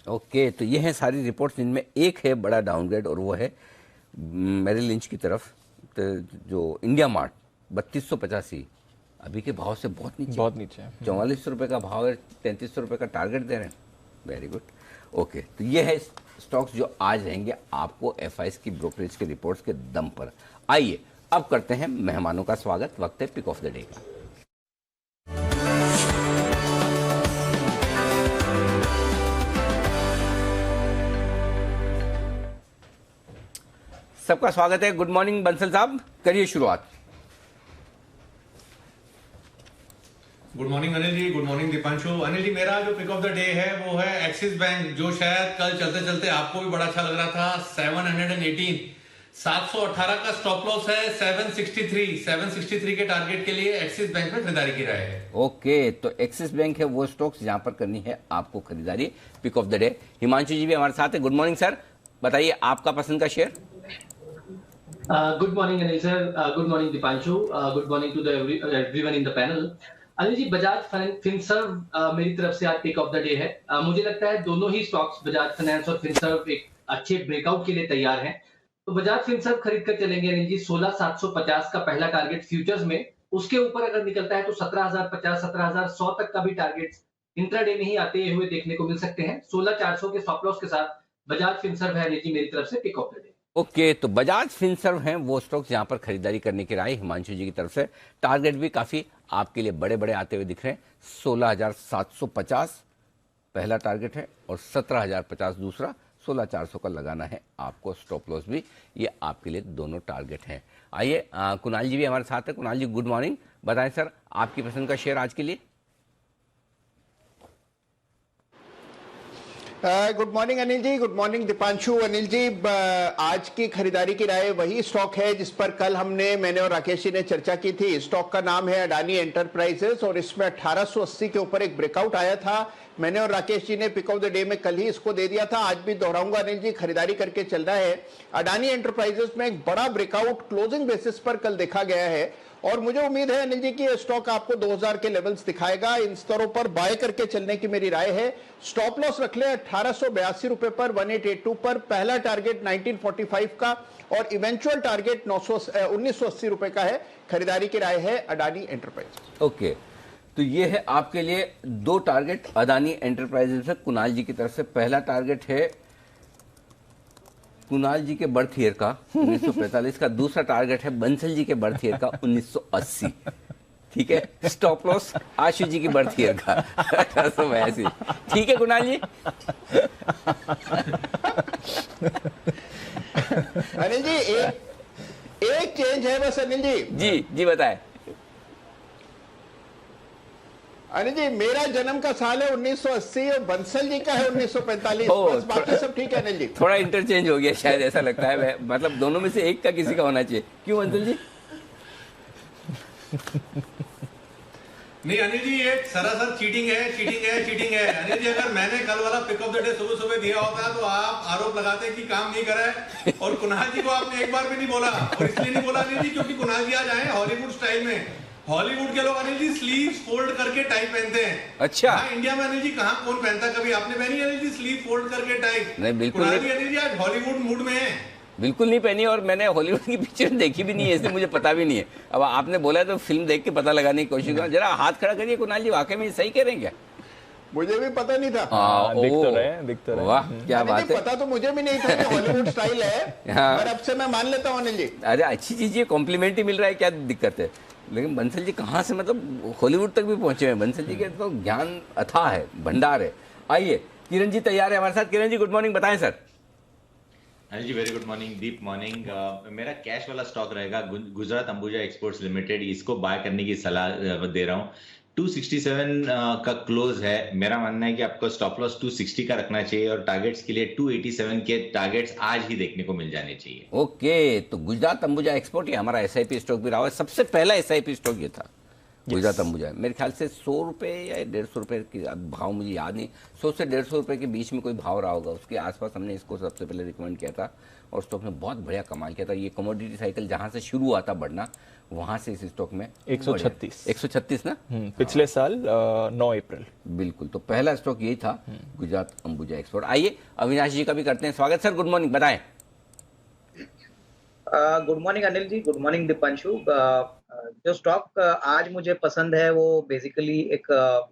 ओके, तो ये हैं सारी रिपोर्ट्स, जिनमें एक है बड़ा डाउनग्रेड और वो है मेरिल लिंच की तरफ। तो जो इंडिया मार्ट 3285 अभी के भाव से बहुत नीचे है। 4400 रुपए का भाव है, 3300 रुपए का टारगेट दे रहे हैं। Very good. ओके, तो ये है स्टॉक्स जो आज रहेंगे आपको एफआईएस की ब्रोकरेज के रिपोर्ट्स के दम पर। आइए अब करते हैं मेहमानों का स्वागत। वक्त है पिक ऑफ द डे का। सबका स्वागत है। गुड मॉर्निंग बंसल साहब, करिए शुरुआत। Good morning Anil ji, good morning Deepanshu. Anil ji, मेरा जो पिक ऑफ द डे है वो है एक्सिस बैंक, जो शायद कल चलते चलते आपको भी बड़ा अच्छा लग रहा था। 718, 718 का स्टॉप लॉस है। 763 के टारगेट के लिए एक्सिस बैंक में खरीदारी की राय है। ओके, तो एक्सिस बैंक है वो स्टॉक्स जहां पर करनी है आपको खरीदारी। Pick of the day Himanshu ji भी हमारे साथ है। गुड मॉर्निंग सर, बताइए आपका पसंद का share. Good morning Anil sir, good morning Deepanshu, good morning to everyone in the panel. Anil ji, Bajaj Finserv मेरी तरफ से आज पिक ऑफ द डे है। मुझे लगता है दोनों ही स्टॉक्स बजाज फाइनेंस और फिनसर्व एक अच्छे ब्रेकआउट के लिए तैयार हैं। तो बजाज फिनसर्व खरीद कर चलेंगे अनिल जी। 16750 का पहला टारगेट फ्यूचर्स में, उसके ऊपर अगर निकलता है तो 17050, 17100 तक का भी टारगेट इंट्राडे में ही आते हुए देखने को मिल सकते हैं। 16400 के स्टॉप लॉस के साथ बजाज फिनसर्व है अनिल जी मेरी तरफ से pick of the day. Okay, तो बजाज फिनसर्व हैं वो स्टॉक्स जहां पर खरीदारी करने की राय हिमांशु जी की तरफ से। टारगेट भी काफी आपके लिए बड़े बड़े आते हुए दिख रहे हैं। 16750 पहला टारगेट है और 17050 दूसरा। 16400 का लगाना है आपको स्टॉप लॉस भी। ये आपके लिए दोनों टारगेट हैं। आइए कुणाल जी भी हमारे साथ है। कुणाल जी गुड मॉर्निंग, बताएं सर आपकी पसंद का शेयर आज के लिए। Good morning Anil ji, good morning Deepanshu. Anil ji, आज की खरीदारी की राय वही स्टॉक है जिस पर कल मैंने और राकेश जी ने चर्चा की थी। स्टॉक का नाम है अडानी एंटरप्राइजेस और इसमें 1880 के ऊपर एक ब्रेकआउट आया था। मैंने और राकेश जी ने पिक ऑफ द डे में कल ही इसको दे दिया था, आज भी दोहराऊंगा अनिल जी, खरीदारी करके चलना है। अडानी एंटरप्राइजेस में एक बड़ा ब्रेकआउट क्लोजिंग बेसिस पर कल देखा गया है और मुझे उम्मीद है अनिल जी कि स्टॉक आपको 2000 के लेवल्स दिखाएगा। इन स्तरों पर बाय करके चलने की मेरी राय है। स्टॉप लॉस रख ले 1882 रुपए पर, 1882 पर। पहला टारगेट 1945 का और इवेंचुअल टारगेट 1980 रुपए का है। खरीदारी की राय है अडानी एंटरप्राइजेस। ओके, तो ये है आपके लिए दो टारगेट अडानी एंटरप्राइजेस से कुणाल जी की तरफ से। पहला टारगेट है कुणाल जी के बर्थ ईयर का 1945 का, दूसरा टारगेट है बंसल जी के बर्थ ईयर का 1980। ठीक है, स्टॉप लॉस आशु जी की बर्थ ईयर का 1882। ठीक है कुणाल जी। अनिल जी एक चेंज है बस अनिल जी। जी बताएं। अनिल जी, मेरा जन्म का साल है 1980 और बंसल जी का है 1945। बस बाकी सब ठीक है अनिल जी। थोड़ा इंटरचेंज हो गया शायद, ऐसा लगता है। मतलब दोनों में से एक का किसी का होना चाहिए। क्यों बंसल जी? नहीं अनिल जी, ये सरासर चीटिंग है। अनिल जी, अगर मैंने कल वाला पिक ऑफ द डे सुबह सुबह दिया होता तो आप आरोप लगाते कि काम नहीं करा है। और कुणाल जी को आपने एक बार भी नहीं बोला, और इसलिए नहीं बोला अनिल जी क्योंकि कुणाल जी आज आए हॉलीवुड स्टाइल में। हॉलीवुड के लोग अनिल जी स्लीव्स फोल्ड करके टाई पहनते हैं। अच्छा, इंडिया में अनिल जी कहाँ कौन पहनता? कभी आपने पहनी अनिल जी स्लीव फोल्ड करके टाई? नहीं बिल्कुल कुणाल जी अनिल जी आज हॉलीवुड मूड में है। बिल्कुल नहीं पहनी, और मैंने हॉलीवुड की पिक्चर देखी भी नहीं है, इसलिए मुझे पता भी नहीं है। अब आपने बोला तो फिल्म देख के पता लगाने की कोशिश करो। जरा हाथ खड़ा करिए कुणाल जी, वाकई में सही कह रहे हैं क्या? मुझे भी पता नहीं था। दिख तो ओ, रहे, दिख तो रहे। वाह क्या अनिल बात जी, है। पता तो मुझे भी नहीं था कि हॉलीवुड स्टाइल है, हाँ। पर अब से मैं मान लेता हूँ अनिल जी। अरे अच्छी चीज है, कॉम्प्लीमेंट ही मिल रहा है, क्या दिक्कत है। लेकिन बंसल जी कहाँ से, मतलब हॉलीवुड तक भी पहुंचे हैं बंसल जी के, तो ज्ञान अथाह है, भंडार है। आइए किरण जी तैयार है हमारे साथ। किरण जी गुड मॉर्निंग, बताएं sir. Anil ji very good morning, दीप मॉर्निंग। मेरा कैश वाला स्टॉक रहेगा गुजरात अंबुजा एक्सपोर्ट्स लिमिटेड, इसको बाय करने की सलाह दे रहा हूँ। 267 का क्लोज है। मेरा मानना है कि आपको स्टॉप लॉस 260 का रखना चाहिए और टारगेट्स के लिए 287 के टारगेट्स आज ही देखने को मिल जाने चाहिए। ओके, तो गुजरात अंबुजा एक्सपोर्ट, ये हमारा एसआईपी स्टॉक भी रहा है, सबसे पहला एसआईपी स्टॉक ये था गुजरात अंबुजा। मेरे ख्याल से 100 रुपये या 150 रुपये की भाव, मुझे याद नहीं, 100 से 150 रुपये के बीच में कोई भाव रहा होगा, उसके आसपास हमने इसको सबसे पहले रिकमेंड किया था और स्टॉक ने बहुत बढ़िया कमाल किया था। ये कमोडिटी साइकिल जहाँ से शुरू हुआ था बढ़ना, वहाँ से इस स्टॉक में 136 ना, पिछले साल 9 अप्रैल। बिल्कुल, तो पहला स्टॉक यही था गुजरात अंबुजा एक्सपोर्ट। आइए अविनाश जी का भी करते हैं स्वागत। सर गुड मॉर्निंग, बताएं। Good morning Anil ji, good morning Deepanshu. जो स्टॉक आज मुझे पसंद है वो बेसिकली एक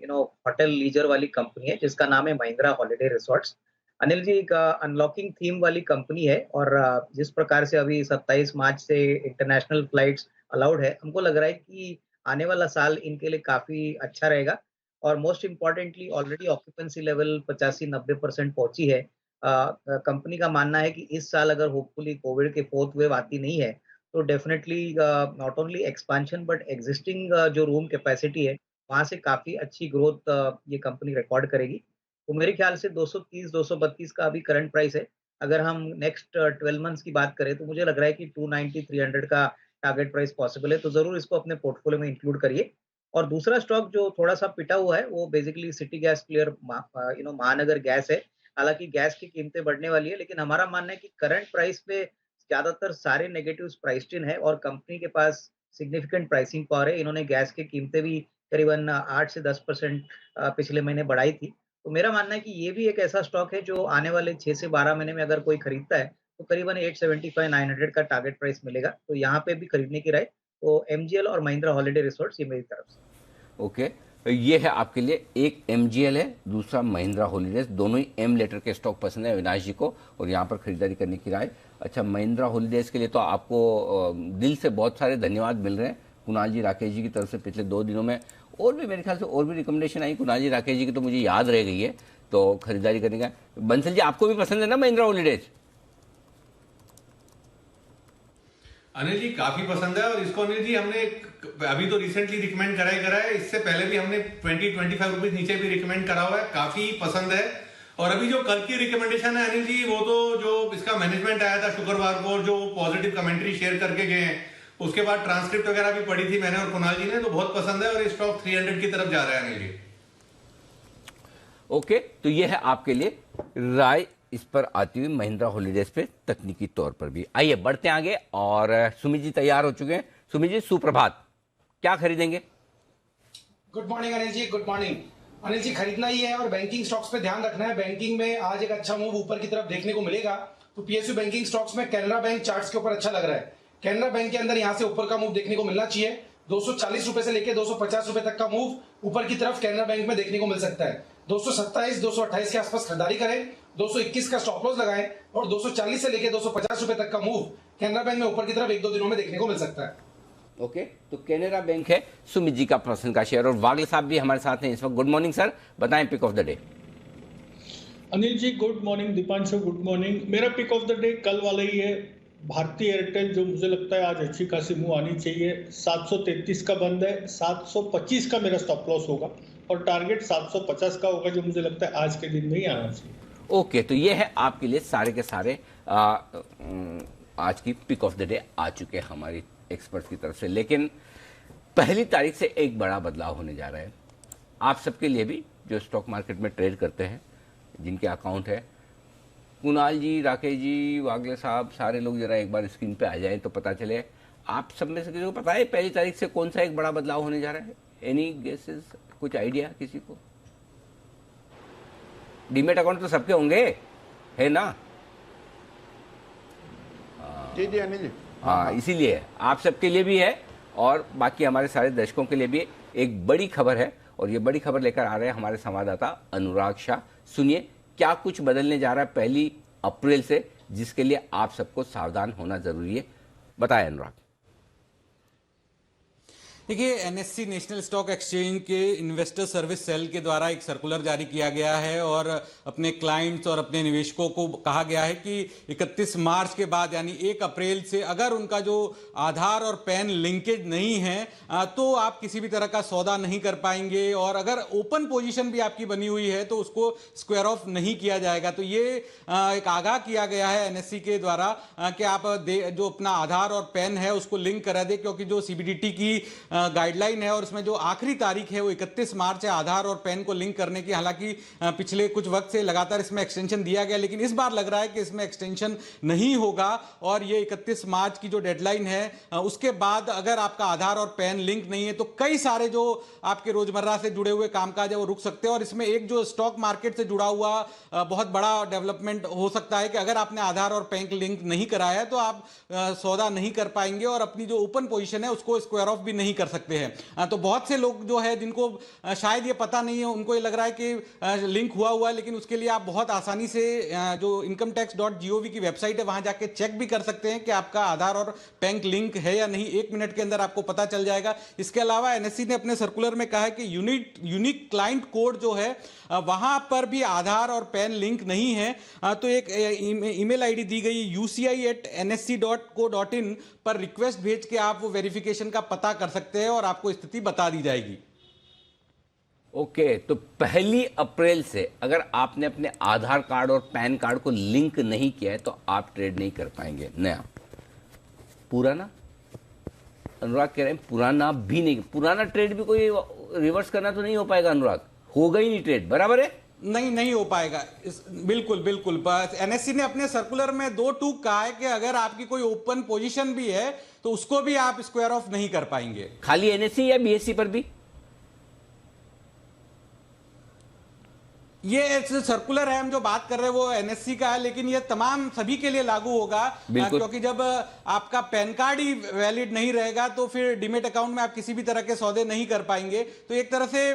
होटल लीजर वाली कंपनी है जिसका नाम है महिंद्रा हॉलिडे रिसोर्ट्स। अनिल जी, एक अनलॉकिंग थीम वाली कंपनी है और जिस प्रकार से अभी 27 मार्च से इंटरनेशनल फ्लाइट्स अलाउड है, हमको लग रहा है कि आने वाला साल इनके लिए काफी अच्छा रहेगा। और most importantly already occupancy level 85-90% पहुंची है। कंपनी का मानना है कि इस साल अगर होपफुली कोविड के फोर्थ वेव आती नहीं है तो definitely not only expansion but existing जो रूम कैपेसिटी है वहां से काफी अच्छी ग्रोथ ये कंपनी रिकॉर्ड करेगी। तो मेरे ख्याल से 230-232 का अभी करंट प्राइस है। अगर हम नेक्स्ट 12 मंथ्स की बात करें तो मुझे लग रहा है कि 290-300 का टारगेट प्राइस पॉसिबल है, तो जरूर इसको अपने पोर्टफोलियो में इंक्लूड करिए। और दूसरा स्टॉक जो थोड़ा सा पिटा हुआ है वो बेसिकली सिटी गैस प्लेयर महानगर गैस है। हालांकि गैस की कीमतें बढ़ने वाली है, लेकिन हमारा मानना है कि करंट प्राइस पे ज्यादातर सारे नेगेटिव्स प्राइस्ड इन है और कंपनी के पास सिग्निफिकेंट प्राइसिंग पावर है। इन्होंने गैस की कीमतें भी करीबन 8 से 10% पिछले महीने बढ़ाई थी। तो मेरा मानना है कि ये भी एक ऐसा स्टॉक है जो आने वाले 6 से 12 महीने में अगर कोई खरीदता है तो करीबन 875-900 का टारगेट प्राइस मिलेगा, तो यहाँ पे भी खरीदने की राय। तो एमजीएल और महिंद्रा हॉलिडे रिसोर्ट्स, ये मेरी तरफ से। ओके, ये है आपके लिए, एक एमजीएल है, दूसरा महिंद्रा हॉलीडेज, दोनों ही एम लेटर के स्टॉक पसंद है अविनाश जी को और यहाँ पर खरीदारी करने की राय। अच्छा, महिंद्रा हॉलीडेज के लिए तो आपको दिल से बहुत सारे धन्यवाद मिल रहे हैं कुणाल जी राकेश जी की तरफ से पिछले 2 दिनों में, और भी मेरे ख्याल से और भी रिकमेंडेशन आई कुणाल जी राकेश जी की, तो मुझे याद रह गई है, तो खरीदारी करने का। बंसल जी आपको भी पसंद है ना महिंद्रा हॉलीडेज? अनिल जी काफी पसंद है और इसको अनिल जी हमने अभी तो रिसेंटली रिकमेंड करा है, इससे पहले भी हमने 20-25 रुपीज नीचे भी रिकमेंड करा हुआ है, काफी पसंद है। और अभी जो कल की रिकमेंडेशन है अनिल जी, वो तो जो इसका मैनेजमेंट आया था शुक्रवार को और जो पॉजिटिव कमेंट्री शेयर करके गए हैं, उसके बाद ट्रांसक्रिप्ट वगैरह भी पढ़ी थी मैंने और कुणाल जी ने, तो बहुत पसंद है और ये स्टॉक 300 की तरफ जा रहा है अनिल जी। ओके, तो ये है आपके लिए राय इस पर आती हुई महिंद्रा हॉलीडेज पे तकनीकी तौर पर भी। आइए बढ़ते हैं आगे और सुमित जी तैयार हो चुके हैं। सुमित जी सुप्रभात, क्या खरीदेंगे? Good morning Anil ji, good morning. Anil ji खरीदना ही है और बैंकिंग स्टॉक्स पे ध्यान रखना है। बैंकिंग में आज एक अच्छा मूव ऊपर की तरफ देखने को मिलेगा, तो पीएसयू बैंकिंग स्टॉक्स में कैनरा बैंक चार्ट्स के ऊपर अच्छा लग रहा है। कैनरा बैंक के अंदर यहाँ से ऊपर का मूव देखने को मिलना चाहिए। 240 रुपए से लेकर 250 रुपए तक का मूव ऊपर की तरफ कैनरा बैंक में देखने को मिल सकता है। 227-228 के आसपास खरीदारी करें, 221 का स्टॉप लॉस लगाएं और 240 से लेकर 250 रुपए तक का मूव कैनरा बैंक में ऊपर की तरफ 1-2 दिनों में देखने को मिल सकता है। ओके, तो कैनरा बैंक है सुमित जी का पसंद का शेयर, और वागले साहब भी हमारे साथ हैं इस वक्त। गुड मॉर्निंग सर, बताएं pick of the day. Anil ji good morning, Deepanshu good morning. मेरा पिक ऑफ द डे कल वाला ही है, भारतीय एयरटेल, जो मुझे लगता है आज अच्छी खासी मूव आनी चाहिए। 733 का बंद है, 725 का मेरा स्टॉप लॉस होगा और टारगेट 750 का होगा, जो मुझे लगता है आज के दिन में ही आना चाहिए। ओके, तो ये है आपके लिए सारे के सारे आज की पिक ऑफ द डे आ चुके हैं हमारी एक्सपर्ट्स की तरफ से। लेकिन 1 तारीख से एक बड़ा बदलाव होने जा रहा है आप सबके लिए भी, जो स्टॉक मार्केट में ट्रेड करते हैं, जिनके अकाउंट है। कुणाल जी, राकेश जी, वागले साहब, सारे लोग जरा एक बार स्क्रीन पे आ जाएं तो पता चले। आप सब में से किसी को पता है 1 तारीख से कौन सा एक बड़ा बदलाव होने जा रहा है? एनी गेसेस, कुछ आइडिया किसी को? डीमेट अकाउंट तो सबके होंगे, है ना? जी जी अनिल जी। हाँ, इसीलिए है, आप सबके लिए भी है और बाकी हमारे सारे दर्शकों के लिए भी एक बड़ी खबर है। और ये बड़ी खबर लेकर आ रहे हैं हमारे संवाददाता अनुराग शाह। सुनिए क्या कुछ बदलने जा रहा है 1 अप्रैल से, जिसके लिए आप सबको सावधान होना जरूरी है। बताएं अनुराग। देखिए, एनएससी नेशनल स्टॉक एक्सचेंज के इन्वेस्टर सर्विस सेल के द्वारा एक सर्कुलर जारी किया गया है और अपने क्लाइंट्स और अपने निवेशकों को कहा गया है कि 31 मार्च के बाद यानी 1 अप्रैल से अगर उनका जो आधार और पैन लिंकेज नहीं है तो आप किसी भी तरह का सौदा नहीं कर पाएंगे और अगर ओपन पोजीशन भी आपकी बनी हुई है तो उसको स्क्वायर ऑफ नहीं किया जाएगा। तो ये एक आगाह किया गया है एनएससी के द्वारा कि आप जो अपना आधार और पैन है उसको लिंक करा दे, क्योंकि जो सीबीडीटी की गाइडलाइन है और उसमें जो आखिरी तारीख है वो 31 मार्च है आधार और पैन को लिंक करने की। हालांकि पिछले कुछ वक्त से लगातार इसमें एक्सटेंशन दिया गया, लेकिन इस बार लग रहा है कि इसमें एक्सटेंशन नहीं होगा और ये 31 मार्च की जो डेडलाइन है उसके बाद अगर आपका आधार और पैन लिंक नहीं है तो कई सारे जो आपके रोजमर्रा से जुड़े हुए कामकाज है वो रुक सकते हैं। और इसमें एक जो स्टॉक मार्केट से जुड़ा हुआ बहुत बड़ा डेवलपमेंट हो सकता है कि अगर आपने आधार और पैन लिंक नहीं कराया है तो आप सौदा नहीं कर पाएंगे और अपनी जो ओपन पोजीशन है उसको स्क्वायर ऑफ भी नहीं कर सकते हैं। तो बहुत से लोग जो है जिनको शायद ये पता नहीं है, उनको ये लग रहा है कि लिंक हुआ है, लेकिन उसके लिए आप बहुत आसानी से जो incometax.gov की वेबसाइट है वहां जाके चेक भी कर सकते हैं कि आपका आधार और पैन लिंक है या नहीं। 1 मिनट के अंदर आपको पता चल जाएगा। इसके अलावा एनएससी ने अपने सर्कुलर में कहा है कि यूनिक क्लाइंट कोड जो है वहां पर भी आधार और पैन लिंक नहीं है। तो एक ईमेल आईडी दी गई uci@nsc.co.in पर रिक्वेस्ट भेज के आप वो वेरिफिकेशन का पता कर सकते हैं और आपको स्थिति बता दी जाएगी। ओके, तो 1 अप्रैल से अगर आपने अपने आधार कार्ड और पैन कार्ड को लिंक नहीं किया है तो आप ट्रेड नहीं कर पाएंगे। नया पुराना, अनुराग कह रहे हैं पुराना भी नहीं, पुराना ट्रेड भी कोई रिवर्स करना तो नहीं हो पाएगा अनुराग, होगा ही नहीं ट्रेड, बराबर है? नहीं हो पाएगा। बिल्कुल बस एनएससी ने अपने सर्कुलर में 2 टूक कहा है कि अगर आपकी कोई ओपन पोजीशन भी है तो उसको भी आप स्क्वायर ऑफ नहीं कर पाएंगे। खाली एनएससी या बीएससी पर भी? ये सर्कुलर है, हम जो बात कर रहे हैं वो एनएससी का है, लेकिन ये तमाम सभी के लिए लागू होगा क्योंकि जब आपका पैन कार्ड ही वैलिड नहीं रहेगा तो फिर डीमेट अकाउंट में आप किसी भी तरह के सौदे नहीं कर पाएंगे। तो एक तरह से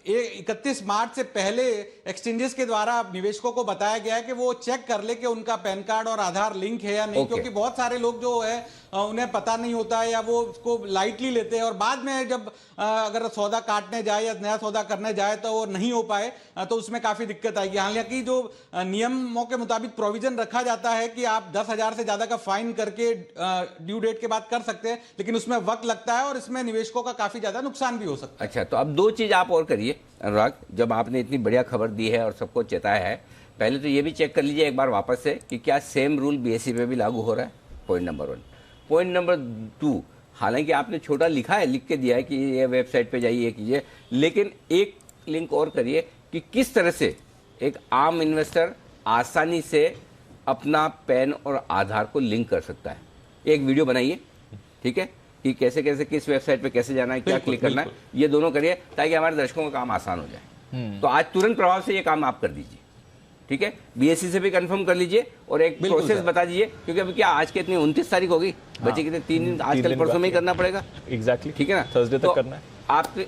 31 मार्च से पहले एक्सचेंजेस के द्वारा निवेशकों को बताया गया है कि वो चेक कर ले कि उनका पैन कार्ड और आधार लिंक है या नहीं, क्योंकि बहुत सारे लोग जो है उन्हें पता नहीं होता है या वो उसको लाइटली लेते हैं और बाद में जब अगर सौदा काटने जाए या नया सौदा करने जाए तो वो नहीं हो पाए तो उसमें काफी दिक्कत आएगी। हालांकि जो नियमों के मुताबिक प्रोविजन रखा जाता है कि आप 10,000 से ज्यादा का फाइन करके ड्यू डेट के बाद कर सकते हैं, लेकिन उसमें वक्त लगता है और इसमें निवेशकों का काफी ज्यादा नुकसान भी हो सकता है। अच्छा, तो अब 2 चीज आप और करिए अनुराग, जब आपने इतनी बढ़िया खबर दी है और सबको चेताया है, पहले तो ये भी चेक कर लीजिए एक बार वापस से कि क्या सेम रूल बीएससी पे भी लागू हो रहा है। Point number 1। पॉइंट नंबर 2, हालांकि आपने छोटा लिखा है, लिख के दिया है कि ये वेबसाइट पे जाइए, ये कीजिए, लेकिन एक लिंक और करिए कि किस तरह से एक आम इन्वेस्टर आसानी से अपना पैन और आधार को लिंक कर सकता है। एक वीडियो बनाइए, ठीक है, कि कैसे कैसे किस वेबसाइट पे कैसे जाना है, क्या क्लिक करना है, ये दोनों करिए ताकि हमारे दर्शकों का काम आसान हो जाए। तो आज तुरंत प्रभाव से ये काम आप कर दीजिए, ठीक है। बीएससी से भी कंफर्म कर लीजिए और एक प्रोसेस बता दीजिए, क्योंकि अभी क्या आज के इतनी 29 तारीख होगी, बचे कितने 3 दिन, आजकल परसों में ही करना पड़ेगा। एग्जैक्टली, ठीक है ना, थर्सडे तक करना है।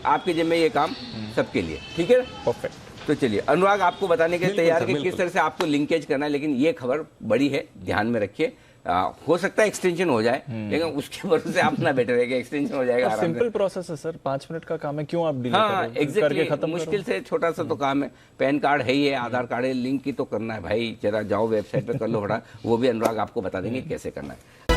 आपके जिम्मे ये काम सबके लिए, ठीक है, परफेक्ट। तो चलिए अनुराग आपको बताने के लिए तैयार कि किस तरह से आपको लिंकेज करना है, लेकिन ये खबर बड़ी है, ध्यान में रखिए। हो सकता है एक्सटेंशन हो जाए, लेकिन उसके भरोसे आप ना बैठे रहेगा, एक्सटेंशन हो जाएगा। सिंपल प्रोसेस है सर, 5 मिनट का काम है, क्यों आप डिले हाँ, कर रहे हो? एग्जैक्टली, खत्म मुश्किल से छोटा सा तो काम है। पैन कार्ड है ही है, आधार कार्ड है, लिंक की तो करना है भाई, जरा जाओ वेबसाइट पे कर लो, बड़ा वो भी अनुराग आपको बता देंगे कैसे करना है।